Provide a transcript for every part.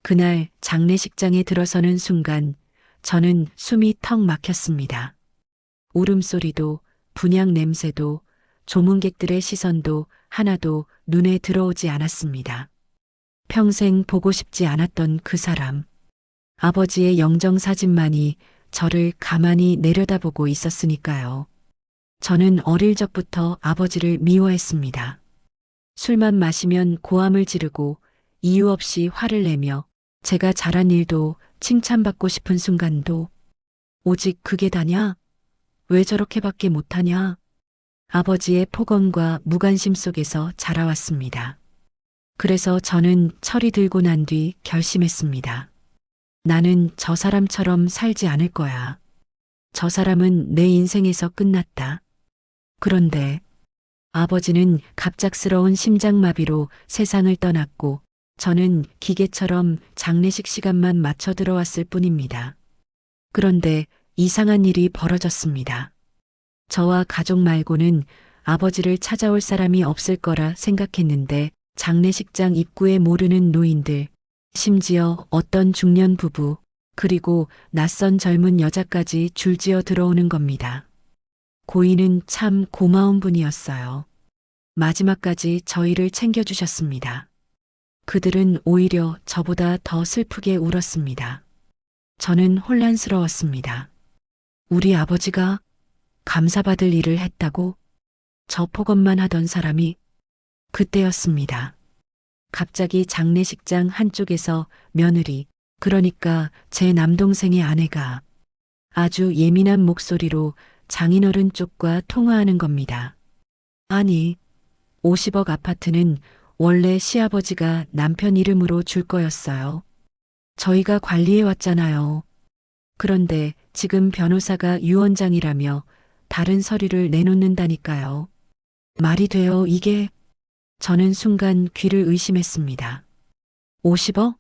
그날 장례식장에 들어서는 순간 저는 숨이 턱 막혔습니다. 울음소리도 분향 냄새도 조문객들의 시선도 하나도 눈에 들어오지 않았습니다. 평생 보고 싶지 않았던 그 사람. 아버지의 영정사진만이 저를 가만히 내려다보고 있었으니까요. 저는 어릴 적부터 아버지를 미워했습니다. 술만 마시면 고함을 지르고 이유 없이 화를 내며 제가 잘한 일도 칭찬받고 싶은 순간도 오직 그게 다냐? 왜 저렇게밖에 못하냐? 아버지의 폭언과 무관심 속에서 자라왔습니다. 그래서 저는 철이 들고 난 뒤 결심했습니다. 나는 저 사람처럼 살지 않을 거야. 저 사람은 내 인생에서 끝났다. 그런데 아버지는 갑작스러운 심장마비로 세상을 떠났고 저는 기계처럼 장례식 시간만 맞춰 들어왔을 뿐입니다. 그런데 이상한 일이 벌어졌습니다. 저와 가족 말고는 아버지를 찾아올 사람이 없을 거라 생각했는데 장례식장 입구에 모르는 노인들, 심지어 어떤 중년 부부, 그리고 낯선 젊은 여자까지 줄지어 들어오는 겁니다. 고인은 참 고마운 분이었어요. 마지막까지 저희를 챙겨주셨습니다. 그들은 오히려 저보다 더 슬프게 울었습니다. 저는 혼란스러웠습니다. 우리 아버지가 감사받을 일을 했다고? 저 폭언만 하던 사람이 그때였습니다. 갑자기 장례식장 한쪽에서 며느리, 그러니까 제 남동생의 아내가 아주 예민한 목소리로 장인어른 쪽과 통화하는 겁니다. 아니, 50억 아파트는 원래 시아버지가 남편 이름으로 줄 거였어요. 저희가 관리해 왔잖아요. 그런데 지금 변호사가 유언장이라며 다른 서류를 내놓는다니까요. 말이 돼요, 이게? 저는 순간 귀를 의심했습니다. 50억?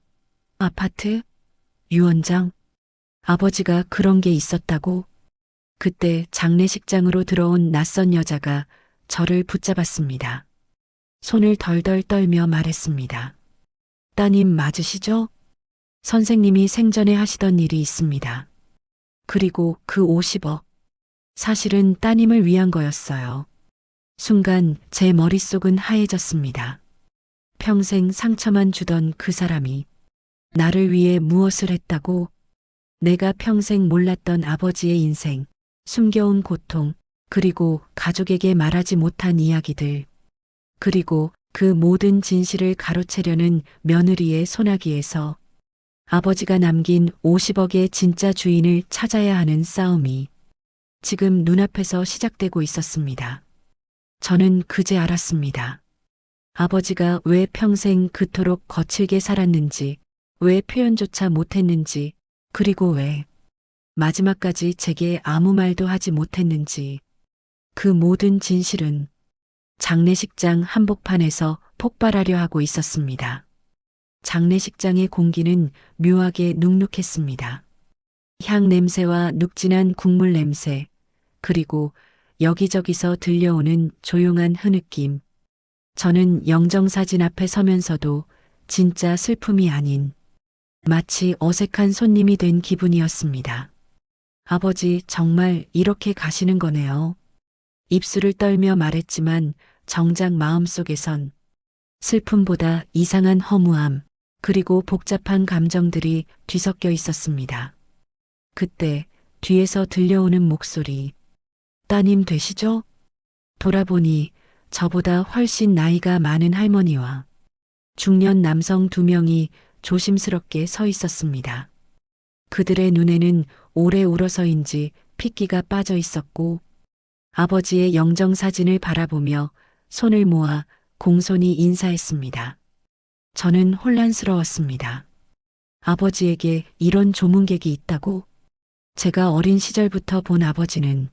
아파트? 유언장? 아버지가 그런 게 있었다고? 그때 장례식장으로 들어온 낯선 여자가 저를 붙잡았습니다. 손을 덜덜 떨며 말했습니다. 따님 맞으시죠? 선생님이 생전에 하시던 일이 있습니다. 그리고 그 50억. 사실은 따님을 위한 거였어요. 순간 제 머릿속은 하얘졌습니다. 평생 상처만 주던 그 사람이 나를 위해 무엇을 했다고? 내가 평생 몰랐던 아버지의 인생, 숨겨온 고통, 그리고 가족에게 말하지 못한 이야기들, 그리고 그 모든 진실을 가로채려는 며느리의 소나기에서 아버지가 남긴 50억의 진짜 주인을 찾아야 하는 싸움이 지금 눈앞에서 시작되고 있었습니다. 저는 그제 알았습니다. 아버지가 왜 평생 그토록 거칠게 살았는지, 왜 표현조차 못했는지, 그리고 왜 마지막까지 제게 아무 말도 하지 못했는지. 그 모든 진실은 장례식장 한복판에서 폭발하려 하고 있었습니다. 장례식장의 공기는 묘하게 눅눅했습니다. 향 냄새와 눅진한 국물 냄새, 그리고 여기저기서 들려오는 조용한 흐느낌. 저는 영정사진 앞에 서면서도 진짜 슬픔이 아닌 마치 어색한 손님이 된 기분이었습니다. 아버지 정말 이렇게 가시는 거네요. 입술을 떨며 말했지만 정작 마음속에선 슬픔보다 이상한 허무함, 그리고 복잡한 감정들이 뒤섞여 있었습니다. 그때 뒤에서 들려오는 목소리. 따님 되시죠? 돌아보니 저보다 훨씬 나이가 많은 할머니와 중년 남성 2명이 조심스럽게 서 있었습니다. 그들의 눈에는 오래 울어서인지 핏기가 빠져 있었고 아버지의 영정사진을 바라보며 손을 모아 공손히 인사했습니다. 저는 혼란스러웠습니다. 아버지에게 이런 조문객이 있다고? 제가 어린 시절부터 본 아버지는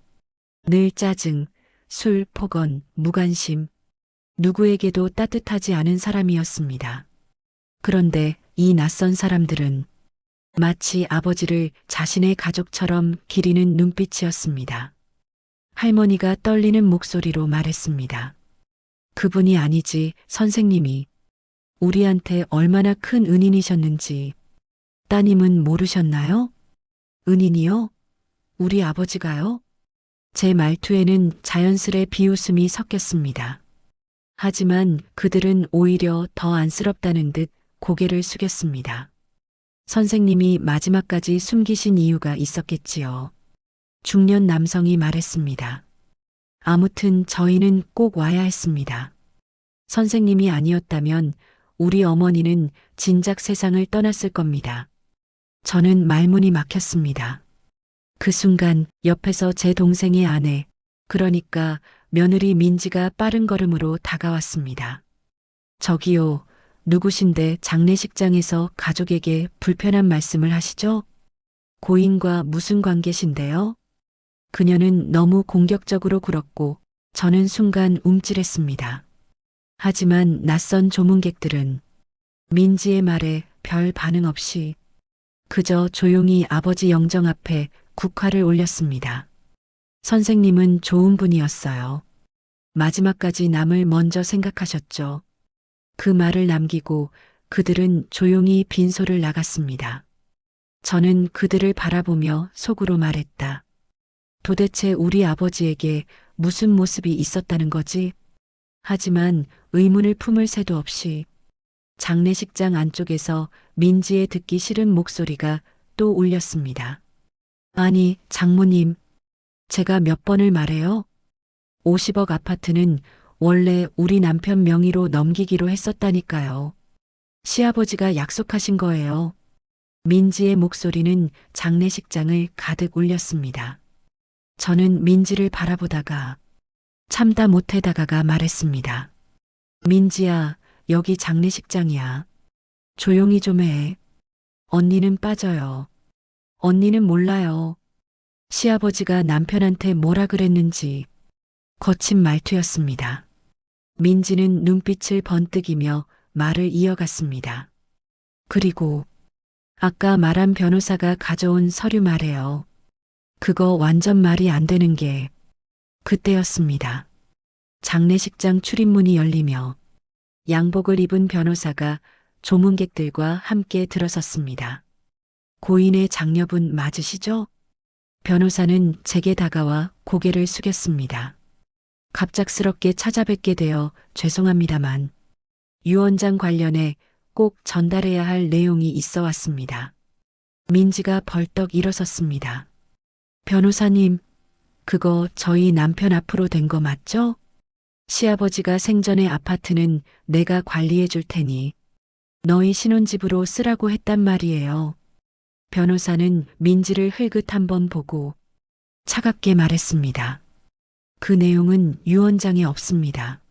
늘 짜증, 술, 폭언, 무관심, 누구에게도 따뜻하지 않은 사람이었습니다. 그런데 이 낯선 사람들은 마치 아버지를 자신의 가족처럼 기리는 눈빛이었습니다. 할머니가 떨리는 목소리로 말했습니다. 그분이 아니지, 선생님이. 우리한테 얼마나 큰 은인이셨는지. 따님은 모르셨나요? 은인이요? 우리 아버지가요? 제 말투에는 자연스레 비웃음이 섞였습니다. 하지만 그들은 오히려 더 안쓰럽다는 듯 고개를 숙였습니다. 선생님이 마지막까지 숨기신 이유가 있었겠지요. 중년 남성이 말했습니다. 아무튼 저희는 꼭 와야 했습니다. 선생님이 아니었다면 우리 어머니는 진작 세상을 떠났을 겁니다. 저는 말문이 막혔습니다. 그 순간 옆에서 제 동생의 아내, 그러니까 며느리 민지가 빠른 걸음으로 다가왔습니다. 저기요, 누구신데 장례식장에서 가족에게 불편한 말씀을 하시죠? 고인과 무슨 관계신데요? 그녀는 너무 공격적으로 굴었고 저는 순간 움찔했습니다. 하지만 낯선 조문객들은 민지의 말에 별 반응 없이 그저 조용히 아버지 영정 앞에 국화를 올렸습니다. 선생님은 좋은 분이었어요. 마지막까지 남을 먼저 생각하셨죠. 그 말을 남기고 그들은 조용히 빈소를 나갔습니다. 저는 그들을 바라보며 속으로 말했다. 도대체 우리 아버지에게 무슨 모습이 있었다는 거지? 하지만 의문을 품을 새도 없이 장례식장 안쪽에서 민지의 듣기 싫은 목소리가 또 울렸습니다. 아니, 장모님, 제가 몇 번을 말해요? 50억 아파트는 원래 우리 남편 명의로 넘기기로 했었다니까요. 시아버지가 약속하신 거예요. 민지의 목소리는 장례식장을 가득 울렸습니다. 저는 민지를 바라보다가 참다 못해 다가가 말했습니다. 민지야, 여기 장례식장이야. 조용히 좀 해. 언니는 빠져요. 언니는 몰라요. 시아버지가 남편한테 뭐라 그랬는지 거친 말투였습니다. 민지는 눈빛을 번뜩이며 말을 이어갔습니다. 그리고 아까 말한 변호사가 가져온 서류 말해요. 그거 완전 말이 안 되는 게 그때였습니다. 장례식장 출입문이 열리며 양복을 입은 변호사가 조문객들과 함께 들어섰습니다. 고인의 장녀분 맞으시죠? 변호사는 제게 다가와 고개를 숙였습니다. 갑작스럽게 찾아뵙게 되어 죄송합니다만 유언장 관련해 꼭 전달해야 할 내용이 있어 왔습니다. 민지가 벌떡 일어섰습니다. 변호사님, 그거 저희 남편 앞으로 된 거 맞죠? 시아버지가 생전에 아파트는 내가 관리해 줄 테니 너희 신혼집으로 쓰라고 했단 말이에요. 변호사는 민지를 흘끗 한번 보고 차갑게 말했습니다. 그 내용은 유언장에 없습니다.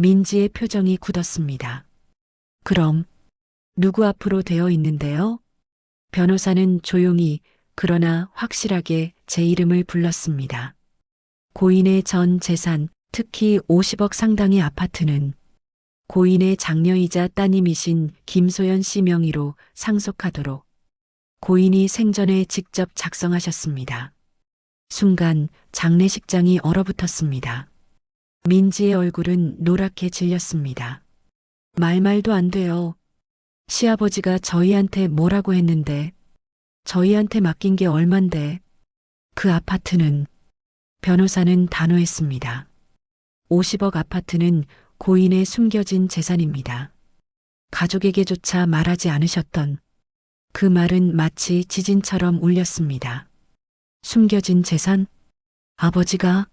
민지의 표정이 굳었습니다. 그럼 누구 앞으로 되어 있는데요? 변호사는 조용히 그러나 확실하게 제 이름을 불렀습니다. 고인의 전 재산, 특히 50억 상당의 아파트는 고인의 장녀이자 따님이신 김소연 씨 명의로 상속하도록 고인이 생전에 직접 작성하셨습니다. 순간 장례식장이 얼어붙었습니다. 민지의 얼굴은 노랗게 질렸습니다. 말도 안 돼요. 시아버지가 저희한테 뭐라고 했는데 저희한테 맡긴 게 얼만데 그 아파트는 변호사는 단호했습니다. 50억 아파트는 고인의 숨겨진 재산입니다. 가족에게조차 말하지 않으셨던 그 말은 마치 지진처럼 울렸습니다. 숨겨진 재산? 아버지가?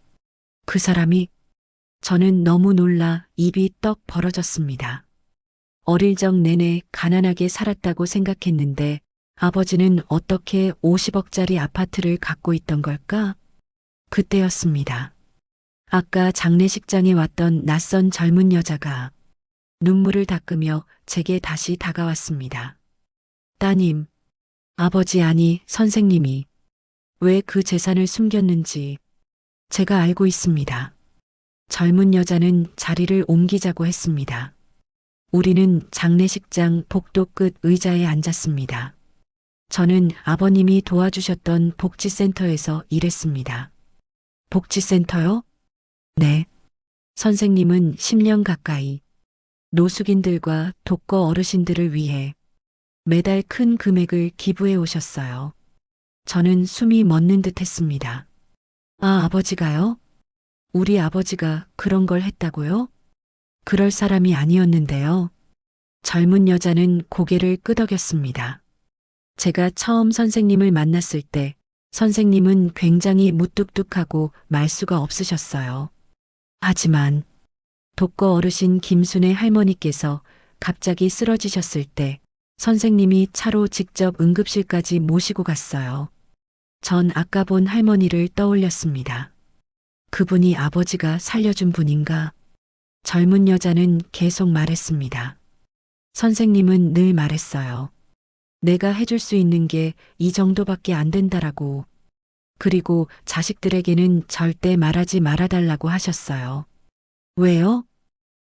그 사람이? 저는 너무 놀라 입이 떡 벌어졌습니다. 어릴 적 내내 가난하게 살았다고 생각했는데 아버지는 어떻게 50억짜리 아파트를 갖고 있던 걸까? 그때였습니다. 아까 장례식장에 왔던 낯선 젊은 여자가 눈물을 닦으며 제게 다시 다가왔습니다. 따님, 아버지 아니 선생님이 왜 그 재산을 숨겼는지 제가 알고 있습니다. 젊은 여자는 자리를 옮기자고 했습니다. 우리는 장례식장 복도 끝 의자에 앉았습니다. 저는 아버님이 도와주셨던 복지센터에서 일했습니다. 복지센터요? 네. 선생님은 10년 가까이 노숙인들과 독거 어르신들을 위해 매달 큰 금액을 기부해 오셨어요. 저는 숨이 멎는 듯 했습니다. 아, 아버지가요? 우리 아버지가 그런 걸 했다고요? 그럴 사람이 아니었는데요. 젊은 여자는 고개를 끄덕였습니다. 제가 처음 선생님을 만났을 때 선생님은 굉장히 무뚝뚝하고 말수가 없으셨어요. 하지만 독거 어르신 김순애 할머니께서 갑자기 쓰러지셨을 때 선생님이 차로 직접 응급실까지 모시고 갔어요. 전 아까 본 할머니를 떠올렸습니다. 그분이 아버지가 살려준 분인가? 젊은 여자는 계속 말했습니다. 선생님은 늘 말했어요. 내가 해줄 수 있는 게 이 정도밖에 안 된다라고. 그리고 자식들에게는 절대 말하지 말아달라고 하셨어요. 왜요?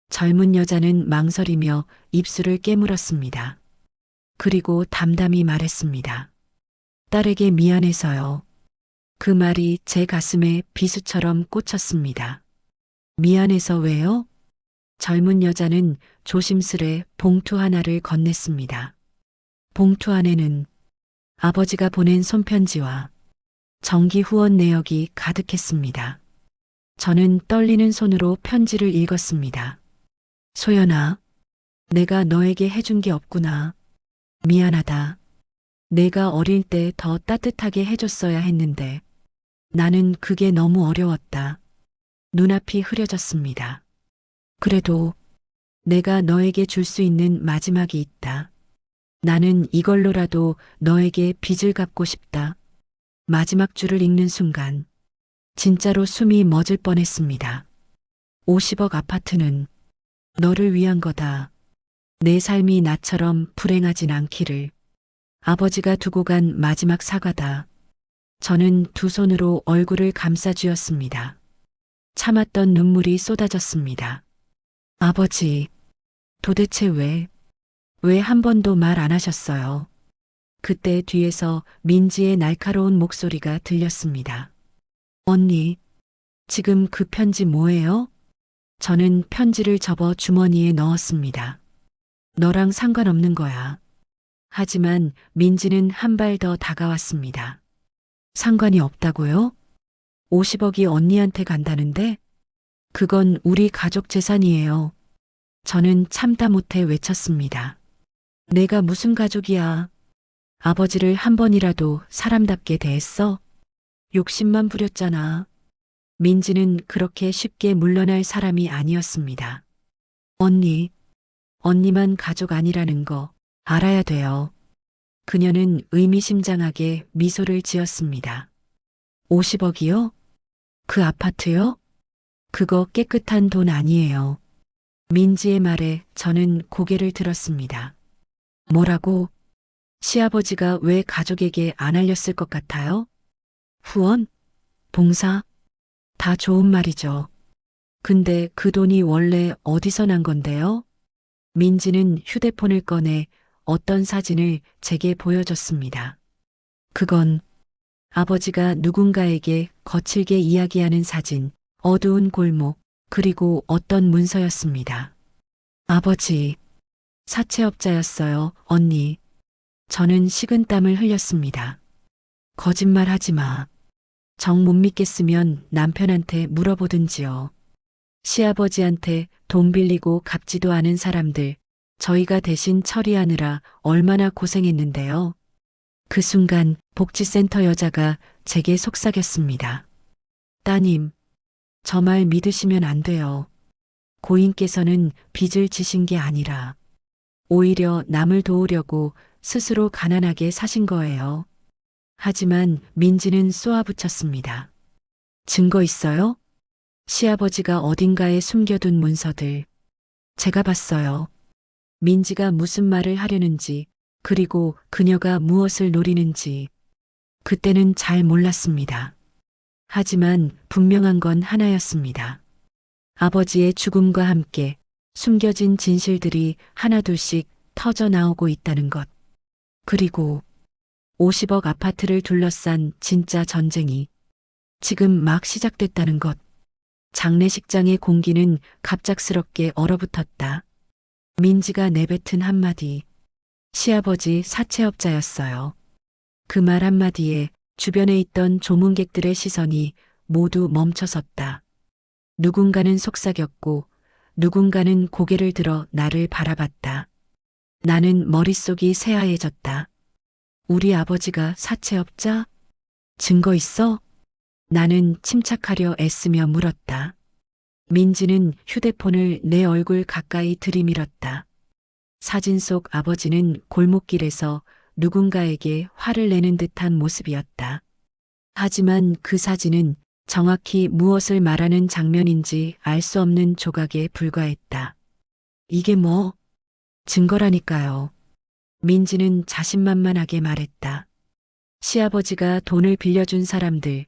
젊은 여자는 망설이며 입술을 깨물었습니다. 그리고 담담히 말했습니다. 딸에게 미안해서요. 그 말이 제 가슴에 비수처럼 꽂혔습니다. 미안해서 왜요? 젊은 여자는 조심스레 봉투 하나를 건넸습니다. 봉투 안에는 아버지가 보낸 손편지와 정기 후원 내역이 가득했습니다. 저는 떨리는 손으로 편지를 읽었습니다. 소연아, 내가 너에게 해준 게 없구나. 미안하다. 내가 어릴 때 더 따뜻하게 해줬어야 했는데 나는 그게 너무 어려웠다. 눈앞이 흐려졌습니다. 그래도 내가 너에게 줄 수 있는 마지막이 있다. 나는 이걸로라도 너에게 빚을 갚고 싶다. 마지막 줄을 읽는 순간 진짜로 숨이 멎을 뻔했습니다. 50억 아파트는 너를 위한 거다. 내 삶이 나처럼 불행하진 않기를. 아버지가 두고 간 마지막 사과다. 저는 두 손으로 얼굴을 감싸쥐었습니다. 참았던 눈물이 쏟아졌습니다. 아버지, 도대체 왜 한 번도 말 안 하셨어요? 그때 뒤에서 민지의 날카로운 목소리가 들렸습니다. 언니, 지금 그 편지 뭐예요? 저는 편지를 접어 주머니에 넣었습니다. 너랑 상관없는 거야. 하지만 민지는 한 발 더 다가왔습니다. 상관이 없다고요? 50억이 언니한테 간다는데? 그건 우리 가족 재산이에요. 저는 참다 못해 외쳤습니다. 내가 무슨 가족이야. 아버지를 한 번이라도 사람답게 대했어? 욕심만 부렸잖아. 민지는 그렇게 쉽게 물러날 사람이 아니었습니다. 언니만 가족 아니라는 거 알아야 돼요. 그녀는 의미심장하게 미소를 지었습니다. 50억이요? 그 아파트요? 그거 깨끗한 돈 아니에요. 민지의 말에 저는 고개를 들었습니다. 뭐라고? 시아버지가 왜 가족에게 안 알렸을 것 같아요? 후원? 봉사? 다 좋은 말이죠. 근데 그 돈이 원래 어디서 난 건데요? 민지는 휴대폰을 꺼내 어떤 사진을 제게 보여줬습니다. 그건 아버지가 누군가에게 거칠게 이야기하는 사진, 어두운 골목, 그리고 어떤 문서였습니다. 아버지, 사채업자였어요, 언니. 저는 식은땀을 흘렸습니다. 거짓말 하지 마. 정 못 믿겠으면 남편한테 물어보든지요. 시아버지한테 돈 빌리고 갚지도 않은 사람들, 저희가 대신 처리하느라 얼마나 고생했는데요. 그 순간 복지센터 여자가 제게 속삭였습니다. 따님, 저 말 믿으시면 안 돼요. 고인께서는 빚을 지신 게 아니라 오히려 남을 도우려고 스스로 가난하게 사신 거예요. 하지만 민지는 쏘아붙였습니다. 증거 있어요? 시아버지가 어딘가에 숨겨둔 문서들. 제가 봤어요. 민지가 무슨 말을 하려는지, 그리고 그녀가 무엇을 노리는지. 그때는 잘 몰랐습니다. 하지만 분명한 건 하나였습니다. 아버지의 죽음과 함께 숨겨진 진실들이 하나둘씩 터져 나오고 있다는 것. 그리고 50억 아파트를 둘러싼 진짜 전쟁이 지금 막 시작됐다는 것. 장례식장의 공기는 갑작스럽게 얼어붙었다. 민지가 내뱉은 한마디. 시아버지 사채업자였어요. 그 말 한마디에 주변에 있던 조문객들의 시선이 모두 멈춰섰다. 누군가는 속삭였고 누군가는 고개를 들어 나를 바라봤다. 나는 머릿속이 새하얘졌다. 우리 아버지가 사채업자? 증거 있어? 나는 침착하려 애쓰며 물었다. 민지는 휴대폰을 내 얼굴 가까이 들이밀었다. 사진 속 아버지는 골목길에서 누군가에게 화를 내는 듯한 모습이었다. 하지만 그 사진은 정확히 무엇을 말하는 장면인지 알 수 없는 조각에 불과했다. 이게 뭐? 증거라니까요. 민지는 자신만만하게 말했다. 시아버지가 돈을 빌려준 사람들,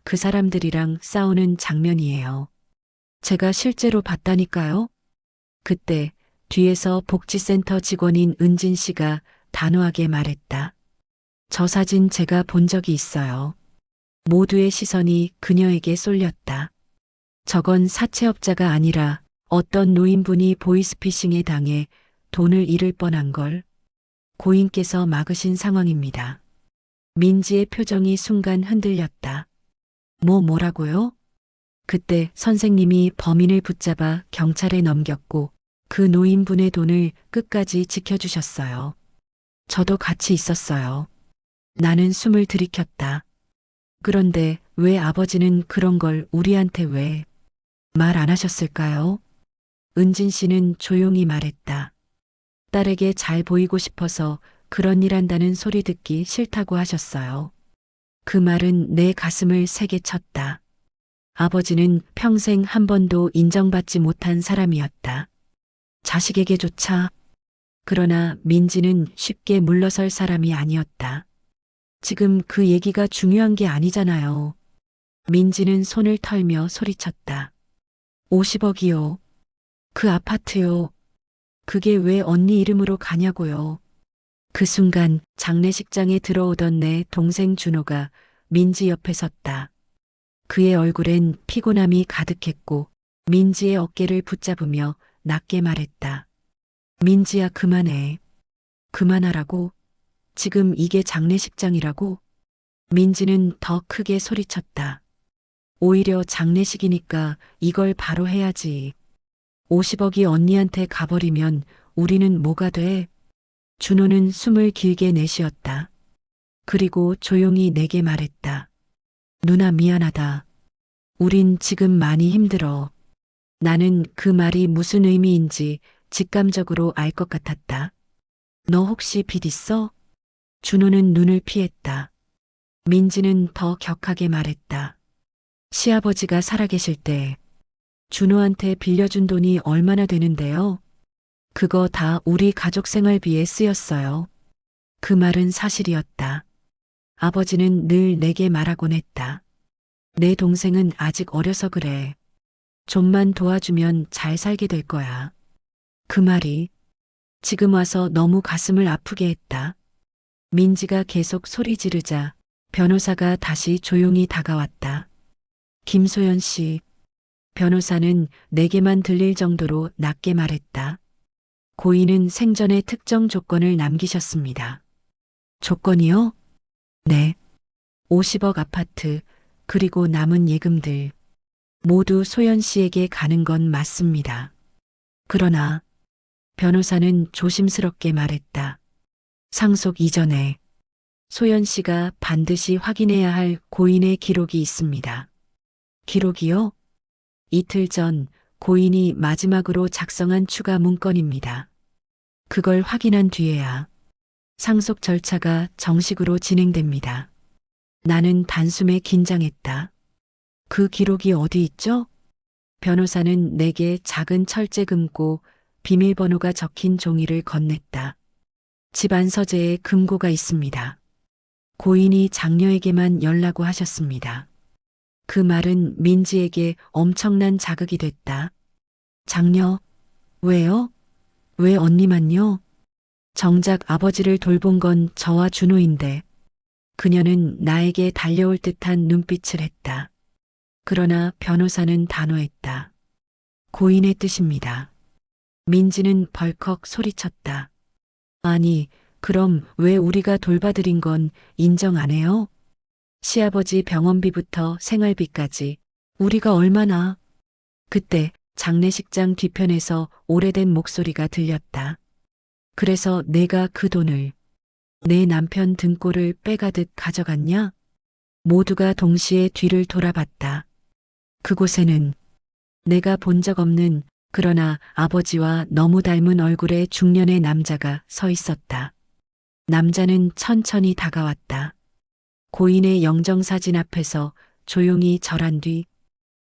그 사람들이랑 싸우는 장면이에요. 제가 실제로 봤다니까요. 그때 뒤에서 복지센터 직원인 은진 씨가 단호하게 말했다. 저 사진 제가 본 적이 있어요. 모두의 시선이 그녀에게 쏠렸다. 저건 사채업자가 아니라 어떤 노인분이 보이스피싱에 당해 돈을 잃을 뻔한 걸 고인께서 막으신 상황입니다. 민지의 표정이 순간 흔들렸다. 뭐라고요? 그때 선생님이 범인을 붙잡아 경찰에 넘겼고 그 노인분의 돈을 끝까지 지켜주셨어요. 저도 같이 있었어요. 나는 숨을 들이켰다. 그런데 왜 아버지는 그런 걸 우리한테 왜 말 안 하셨을까요? 은진 씨는 조용히 말했다. 딸에게 잘 보이고 싶어서 그런 일 한다는 소리 듣기 싫다고 하셨어요. 그 말은 내 가슴을 세게 쳤다. 아버지는 평생 한 번도 인정받지 못한 사람이었다. 자식에게조차. 그러나 민지는 쉽게 물러설 사람이 아니었다. 지금 그 얘기가 중요한 게 아니잖아요. 민지는 손을 털며 소리쳤다. 50억이요. 그 아파트요. 그게 왜 언니 이름으로 가냐고요. 그 순간 장례식장에 들어오던 내 동생 준호가 민지 옆에 섰다. 그의 얼굴엔 피곤함이 가득했고 민지의 어깨를 붙잡으며 낮게 말했다. 민지야, 그만해. 그만하라고? 지금 이게 장례식장이라고? 민지는 더 크게 소리쳤다. 오히려 장례식이니까 이걸 바로 해야지. 50억이 언니한테 가버리면 우리는 뭐가 돼? 준호는 숨을 길게 내쉬었다. 그리고 조용히 내게 말했다. 누나, 미안하다. 우린 지금 많이 힘들어. 나는 그 말이 무슨 의미인지 직감적으로 알 것 같았다. 너 혹시 빚 있어? 준호는 눈을 피했다. 민지는 더 격하게 말했다. 시아버지가 살아계실 때 준호한테 빌려준 돈이 얼마나 되는데요? 그거 다 우리 가족 생활비에 쓰였어요. 그 말은 사실이었다. 아버지는 늘 내게 말하곤 했다. 내 동생은 아직 어려서 그래. 좀만 도와주면 잘 살게 될 거야. 그 말이 지금 와서 너무 가슴을 아프게 했다. 민지가 계속 소리 지르자 변호사가 다시 조용히 다가왔다. 김소연 씨, 변호사는 내게만 들릴 정도로 낮게 말했다. 고인은 생전에 특정 조건을 남기셨습니다. 조건이요? 네. 50억 아파트, 그리고 남은 예금들. 모두 소연 씨에게 가는 건 맞습니다. 그러나 변호사는 조심스럽게 말했다. 상속 이전에 소연 씨가 반드시 확인해야 할 고인의 기록이 있습니다. 기록이요? 이틀 전 고인이 마지막으로 작성한 추가 문건입니다. 그걸 확인한 뒤에야 상속 절차가 정식으로 진행됩니다. 나는 단숨에 긴장했다. 그 기록이 어디 있죠? 변호사는 내게 작은 철제 금고 비밀번호가 적힌 종이를 건넸다. 집 안서재에 금고가 있습니다. 고인이 장녀에게만 연락을 하셨습니다. 그 말은 민지에게 엄청난 자극이 됐다. 장녀? 왜요? 왜 언니만요? 정작 아버지를 돌본 건 저와 준호인데 그녀는 나에게 달려올 듯한 눈빛을 했다. 그러나 변호사는 단호했다. 고인의 뜻입니다. 민지는 벌컥 소리쳤다. 아니, 그럼 왜 우리가 돌봐드린 건 인정 안 해요? 시아버지 병원비부터 생활비까지 우리가 얼마나. 그때 장례식장 뒤편에서 오래된 목소리가 들렸다. 그래서 내가 그 돈을 내 남편 등골을 빼가듯 가져갔냐? 모두가 동시에 뒤를 돌아봤다. 그곳에는 내가 본 적 없는 그러나 아버지와 너무 닮은 얼굴의 중년의 남자가 서 있었다. 남자는 천천히 다가왔다. 고인의 영정사진 앞에서 조용히 절한 뒤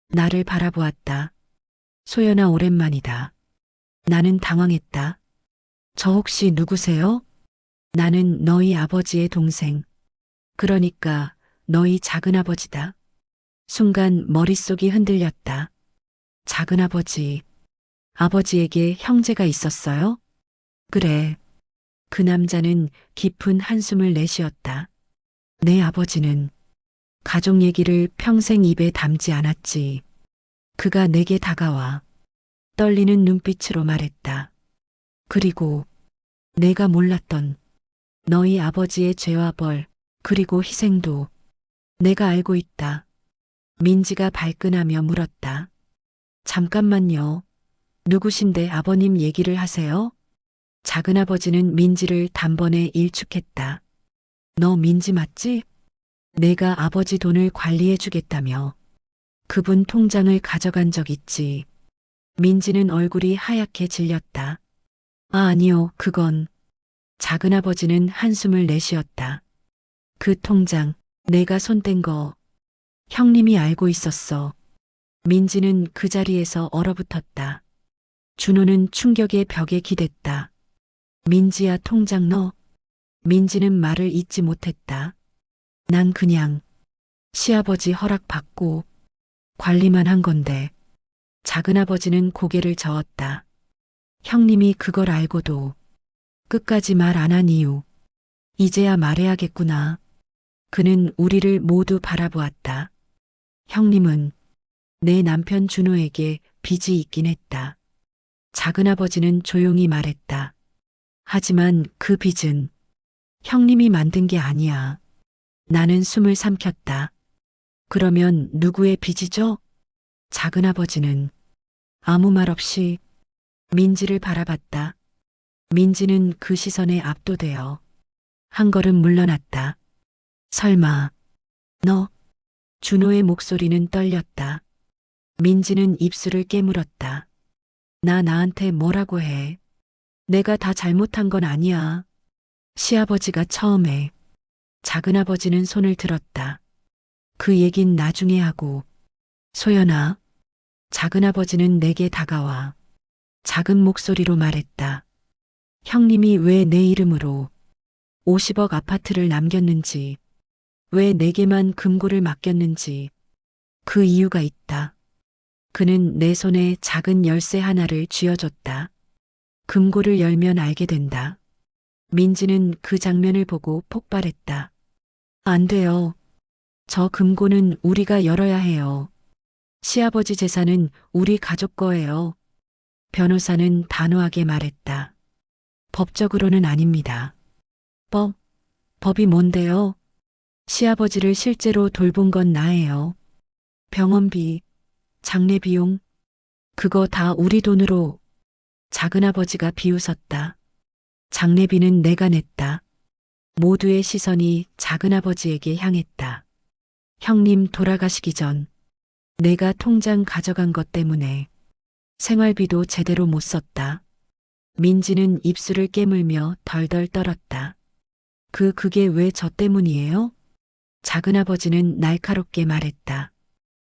나를 바라보았다. 소연아, 오랜만이다. 나는 당황했다. 저 혹시 누구세요? 나는 너희 아버지의 동생. 그러니까 너희 작은아버지다. 순간 머릿속이 흔들렸다. 작은아버지. 아버지에게 형제가 있었어요? 그래. 그 남자는 깊은 한숨을 내쉬었다. 내 아버지는 가족 얘기를 평생 입에 담지 않았지. 그가 내게 다가와 떨리는 눈빛으로 말했다. 그리고 내가 몰랐던 너희 아버지의 죄와 벌, 그리고 희생도 내가 알고 있다. 민지가 발끈하며 물었다. 잠깐만요. 누구신데 아버님 얘기를 하세요? 작은아버지는 민지를 단번에 일축했다. 너 민지 맞지? 내가 아버지 돈을 관리해 주겠다며. 그분 통장을 가져간 적 있지. 민지는 얼굴이 하얗게 질렸다. 아, 아니요, 그건. 작은아버지는 한숨을 내쉬었다. 그 통장, 내가 손댄 거, 형님이 알고 있었어. 민지는 그 자리에서 얼어붙었다. 준호는 충격의 벽에 기댔다. 민지야, 통장 너. 민지는 말을 잇지 못했다. 난 그냥 시아버지 허락받고 관리만 한 건데. 작은아버지는 고개를 저었다. 형님이 그걸 알고도 끝까지 말 안 한 이유. 이제야 말해야겠구나. 그는 우리를 모두 바라보았다. 형님은 내 남편 준호에게 빚이 있긴 했다. 작은아버지는 조용히 말했다. 하지만 그 빚은 형님이 만든 게 아니야. 나는 숨을 삼켰다. 그러면 누구의 빚이죠? 작은아버지는 아무 말 없이 민지를 바라봤다. 민지는 그 시선에 압도되어 한 걸음 물러났다. 설마 너? 준호의 목소리는 떨렸다. 민지는 입술을 깨물었다. 나한테 뭐라고 해. 내가 다 잘못한 건 아니야. 시아버지가 처음에. 작은아버지는 손을 들었다. 그 얘긴 나중에 하고. 소연아. 작은아버지는 내게 다가와 작은 목소리로 말했다. 형님이 왜 내 이름으로 50억 아파트를 남겼는지, 왜 내게만 금고를 맡겼는지 그 이유가 있다. 그는 내 손에 작은 열쇠 하나를 쥐어줬다. 금고를 열면 알게 된다. 민지는 그 장면을 보고 폭발했다. 안 돼요. 저 금고는 우리가 열어야 해요. 시아버지 재산은 우리 가족 거예요. 변호사는 단호하게 말했다. 법적으로는 아닙니다. 법이 뭔데요? 시아버지를 실제로 돌본 건 나예요. 병원비, 장례비용, 그거 다 우리 돈으로. 작은아버지가 비웃었다. 장례비는 내가 냈다. 모두의 시선이 작은아버지에게 향했다. 형님 돌아가시기 전 내가 통장 가져간 것 때문에 생활비도 제대로 못 썼다. 민지는 입술을 깨물며 덜덜 떨었다. 그게 왜 저 때문이에요? 작은아버지는 날카롭게 말했다.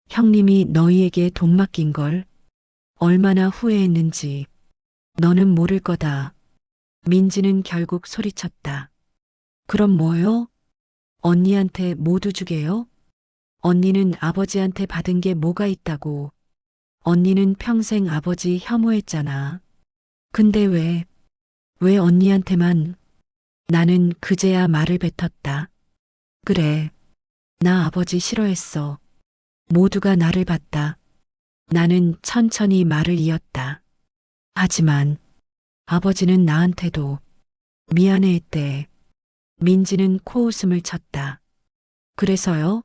형님이 너희에게 돈 맡긴 걸 얼마나 후회했는지 너는 모를 거다. 민지는 결국 소리쳤다. 그럼 뭐요? 언니한테 모두 주게요? 언니는 아버지한테 받은 게 뭐가 있다고. 언니는 평생 아버지 혐오했잖아. 근데 왜 언니한테만. 나는 그제야 말을 뱉었다. 그래, 나 아버지 싫어했어. 모두가 나를 봤다. 나는 천천히 말을 이었다. 하지만 아버지는 나한테도 미안해 했대. 민지는 코웃음을 쳤다. 그래서요?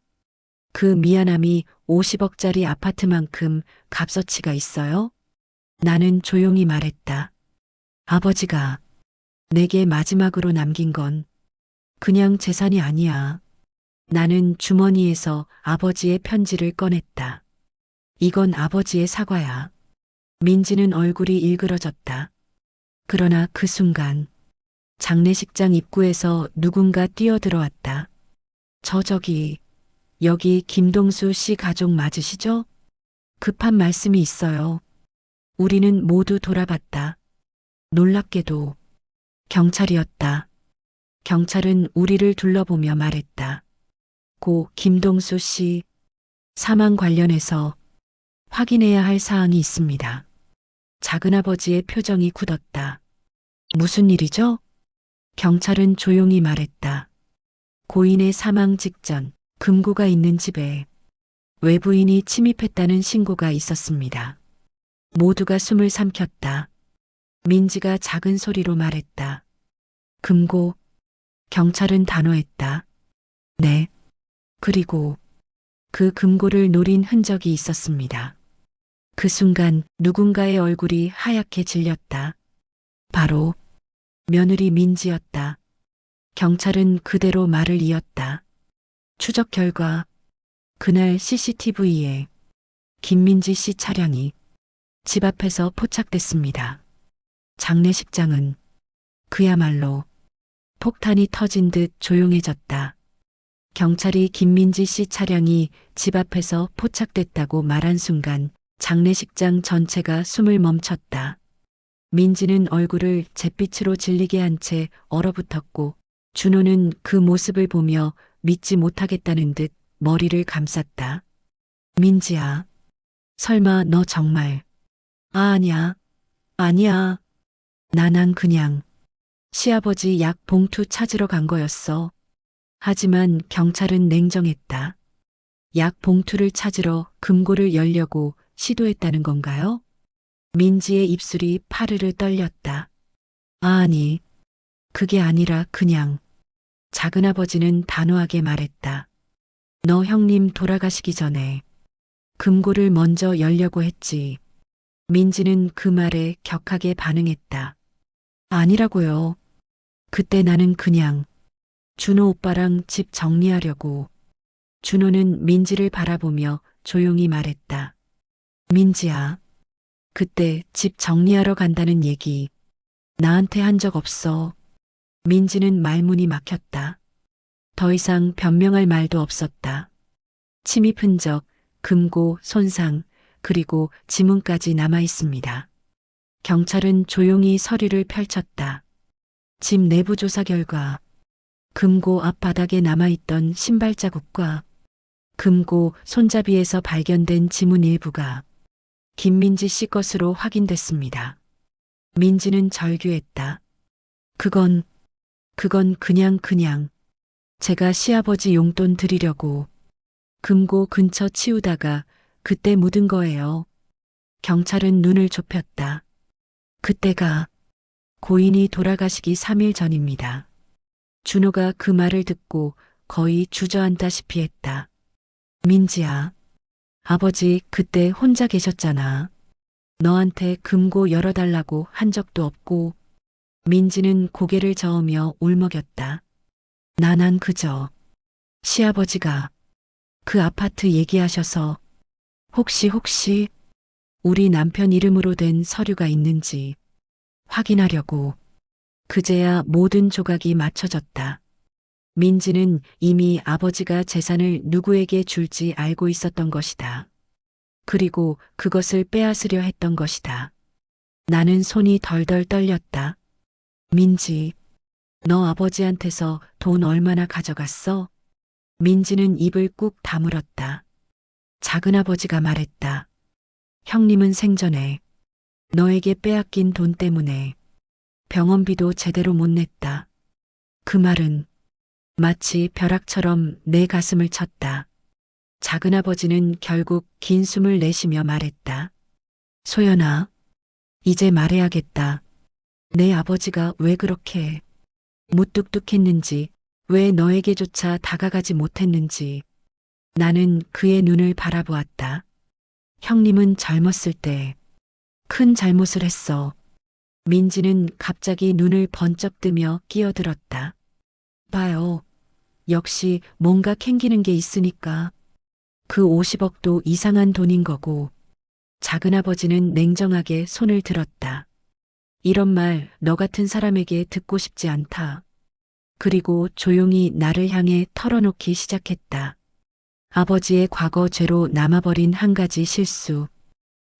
그 미안함이 50억짜리 아파트만큼 값어치가 있어요? 나는 조용히 말했다. 아버지가 내게 마지막으로 남긴 건 그냥 재산이 아니야. 나는 주머니에서 아버지의 편지를 꺼냈다. 이건 아버지의 사과야. 민지는 얼굴이 일그러졌다. 그러나 그 순간 장례식장 입구에서 누군가 뛰어들어왔다. 저기, 여기 김동수 씨 가족 맞으시죠? 급한 말씀이 있어요. 우리는 모두 돌아봤다. 놀랍게도 경찰이었다. 경찰은 우리를 둘러보며 말했다. 고 김동수 씨 사망 관련해서 확인해야 할 사항이 있습니다. 작은아버지의 표정이 굳었다. 무슨 일이죠? 경찰은 조용히 말했다. 고인의 사망 직전 금고가 있는 집에 외부인이 침입했다는 신고가 있었습니다. 모두가 숨을 삼켰다. 민지가 작은 소리로 말했다. 금고. 경찰은 단호했다. 네. 그리고 그 금고를 노린 흔적이 있었습니다. 그 순간 누군가의 얼굴이 하얗게 질렸다. 바로 며느리 민지였다. 경찰은 그대로 말을 이었다. 추적 결과 그날 CCTV에 김민지 씨 차량이 집 앞에서 포착됐습니다. 장례식장은 그야말로 폭탄이 터진 듯 조용해졌다. 경찰이 김민지 씨 차량이 집 앞에서 포착됐다고 말한 순간 장례식장 전체가 숨을 멈췄다. 민지는 얼굴을 잿빛으로 질리게 한 채 얼어붙었고 준호는 그 모습을 보며 믿지 못하겠다는 듯 머리를 감쌌다. 민지야, 설마 너 정말. 아니야. 아니야. 난 그냥 시아버지 약 봉투 찾으러 간 거였어. 하지만 경찰은 냉정했다. 약 봉투를 찾으러 금고를 열려고 시도했다는 건가요? 민지의 입술이 파르르 떨렸다. 아니, 그게 아니라 그냥. 작은아버지는 단호하게 말했다. 너 형님 돌아가시기 전에 금고를 먼저 열려고 했지. 민지는 그 말에 격하게 반응했다. 아니라고요. 그때 나는 그냥 준호 오빠랑 집 정리하려고. 준호는 민지를 바라보며 조용히 말했다. 민지야, 그때 집 정리하러 간다는 얘기 나한테 한 적 없어. 민지는 말문이 막혔다. 더 이상 변명할 말도 없었다. 침입 흔적, 금고, 손상, 그리고 지문까지 남아 있습니다. 경찰은 조용히 서류를 펼쳤다. 집 내부 조사 결과 금고 앞바닥에 남아있던 신발 자국과 금고 손잡이에서 발견된 지문 일부가 김민지 씨 것으로 확인됐습니다. 민지는 절규했다. 그건 그냥 제가 시아버지 용돈 드리려고 금고 근처 치우다가 그때 묻은 거예요. 경찰은 눈을 좁혔다. 그때가 고인이 돌아가시기 3일 전입니다. 준호가 그 말을 듣고 거의 주저앉다시피 했다. 민지야, 아버지 그때 혼자 계셨잖아. 너한테 금고 열어달라고 한 적도 없고. 민지는 고개를 저으며 울먹였다. 난 그저 시아버지가 그 아파트 얘기하셔서 혹시 우리 남편 이름으로 된 서류가 있는지 확인하려고. 그제야 모든 조각이 맞춰졌다. 민지는 이미 아버지가 재산을 누구에게 줄지 알고 있었던 것이다. 그리고 그것을 빼앗으려 했던 것이다. 나는 손이 덜덜 떨렸다. 민지, 너 아버지한테서 돈 얼마나 가져갔어? 민지는 입을 꾹 다물었다. 작은아버지가 말했다. 형님은 생전에 너에게 빼앗긴 돈 때문에 병원비도 제대로 못 냈다. 그 말은 마치 벼락처럼 내 가슴을 쳤다. 작은아버지는 결국 긴 숨을 내쉬며 말했다. 소연아, 이제 말해야겠다. 내 아버지가 왜 그렇게 무뚝뚝했는지, 왜 너에게조차 다가가지 못했는지. 나는 그의 눈을 바라보았다. 형님은 젊었을 때 큰 잘못을 했어. 민지는 갑자기 눈을 번쩍 뜨며 끼어들었다. 봐요. 역시 뭔가 캥기는 게 있으니까. 그 50억도 이상한 돈인 거고. 작은아버지는 냉정하게 손을 들었다. 이런 말 너 같은 사람에게 듣고 싶지 않다. 그리고 조용히 나를 향해 털어놓기 시작했다. 아버지의 과거 죄로 남아버린 한 가지 실수.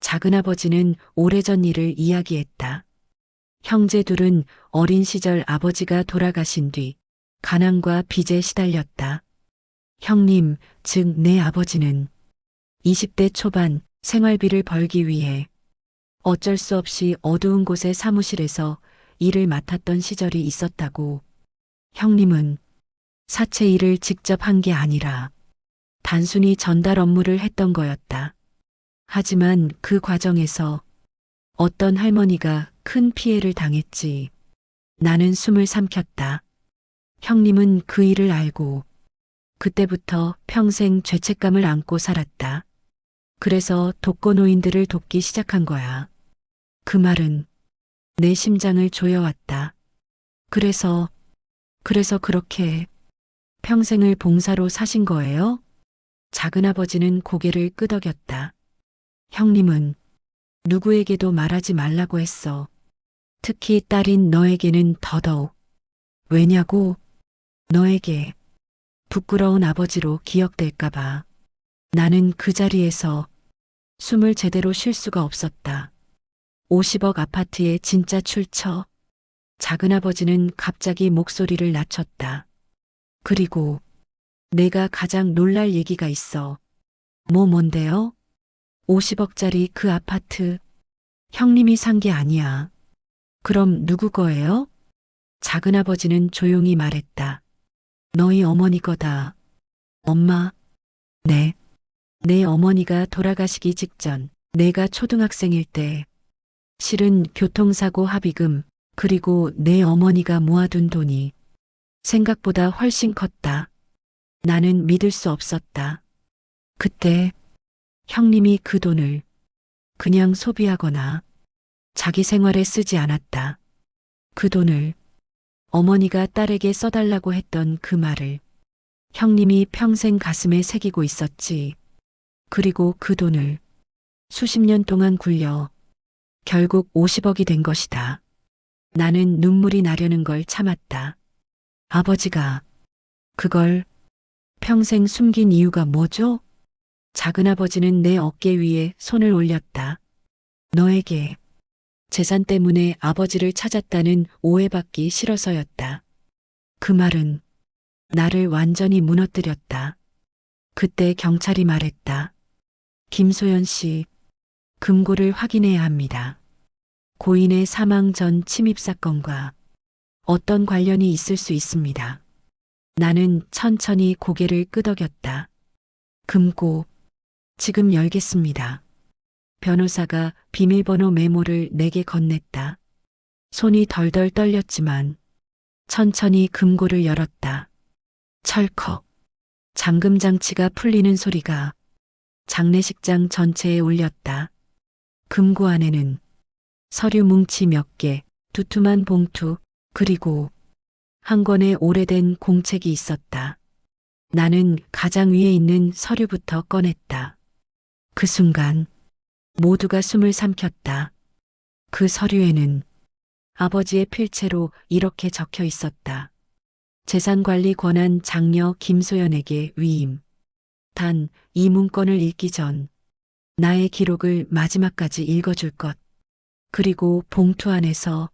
작은아버지는 오래전 일을 이야기했다. 형제 둘은 어린 시절 아버지가 돌아가신 뒤 가난과 빚에 시달렸다. 형님, 즉 내 아버지는 20대 초반 생활비를 벌기 위해 어쩔 수 없이 어두운 곳의 사무실에서 일을 맡았던 시절이 있었다고. 형님은 사채 일을 직접 한 게 아니라 단순히 전달 업무를 했던 거였다. 하지만 그 과정에서 어떤 할머니가 큰 피해를 당했지. 나는 숨을 삼켰다. 형님은 그 일을 알고 그때부터 평생 죄책감을 안고 살았다. 그래서 독거노인들을 돕기 시작한 거야. 그 말은 내 심장을 조여왔다. 그래서 그렇게 평생을 봉사로 사신 거예요? 작은아버지는 고개를 끄덕였다. 형님은 누구에게도 말하지 말라고 했어. 특히 딸인 너에게는 더더욱. 왜냐고? 너에게 부끄러운 아버지로 기억될까봐. 나는 그 자리에서 숨을 제대로 쉴 수가 없었다. 50억 아파트에 진짜 출처. 작은아버지는 갑자기 목소리를 낮췄다. 그리고 내가 가장 놀랄 얘기가 있어. 뭔데요? 50억짜리 그 아파트. 형님이 산 게 아니야. 그럼 누구 거예요? 작은아버지는 조용히 말했다. 너희 어머니 거다. 엄마. 네. 내 어머니가 돌아가시기 직전 내가 초등학생일 때 실은 교통사고 합의금 그리고 내 어머니가 모아둔 돈이 생각보다 훨씬 컸다. 나는 믿을 수 없었다. 그때 형님이 그 돈을 그냥 소비하거나 자기 생활에 쓰지 않았다. 그 돈을 어머니가 딸에게 써달라고 했던 그 말을 형님이 평생 가슴에 새기고 있었지. 그리고 그 돈을 수십 년 동안 굴려 결국 50억이 된 것이다. 나는 눈물이 나려는 걸 참았다. 아버지가 그걸 평생 숨긴 이유가 뭐죠? 작은아버지는 내 어깨 위에 손을 올렸다. 너에게 재산 때문에 아버지를 찾았다는 오해받기 싫어서였다. 그 말은 나를 완전히 무너뜨렸다. 그때 경찰이 말했다. 김소연 씨, 금고를 확인해야 합니다. 고인의 사망 전 침입 사건과 어떤 관련이 있을 수 있습니다. 나는 천천히 고개를 끄덕였다. 금고, 지금 열겠습니다. 변호사가 비밀번호 메모를 내게 건넸다. 손이 덜덜 떨렸지만 천천히 금고를 열었다. 철컥. 잠금 장치가 풀리는 소리가 장례식장 전체에 울렸다. 금고 안에는 서류 뭉치 몇 개, 두툼한 봉투, 그리고 한 권의 오래된 공책이 있었다. 나는 가장 위에 있는 서류부터 꺼냈다. 그 순간 모두가 숨을 삼켰다. 그 서류에는 아버지의 필체로 이렇게 적혀 있었다. 재산관리 권한 장녀 김소연에게 위임. 단 이 문건을 읽기 전 나의 기록을 마지막까지 읽어줄 것. 그리고 봉투 안에서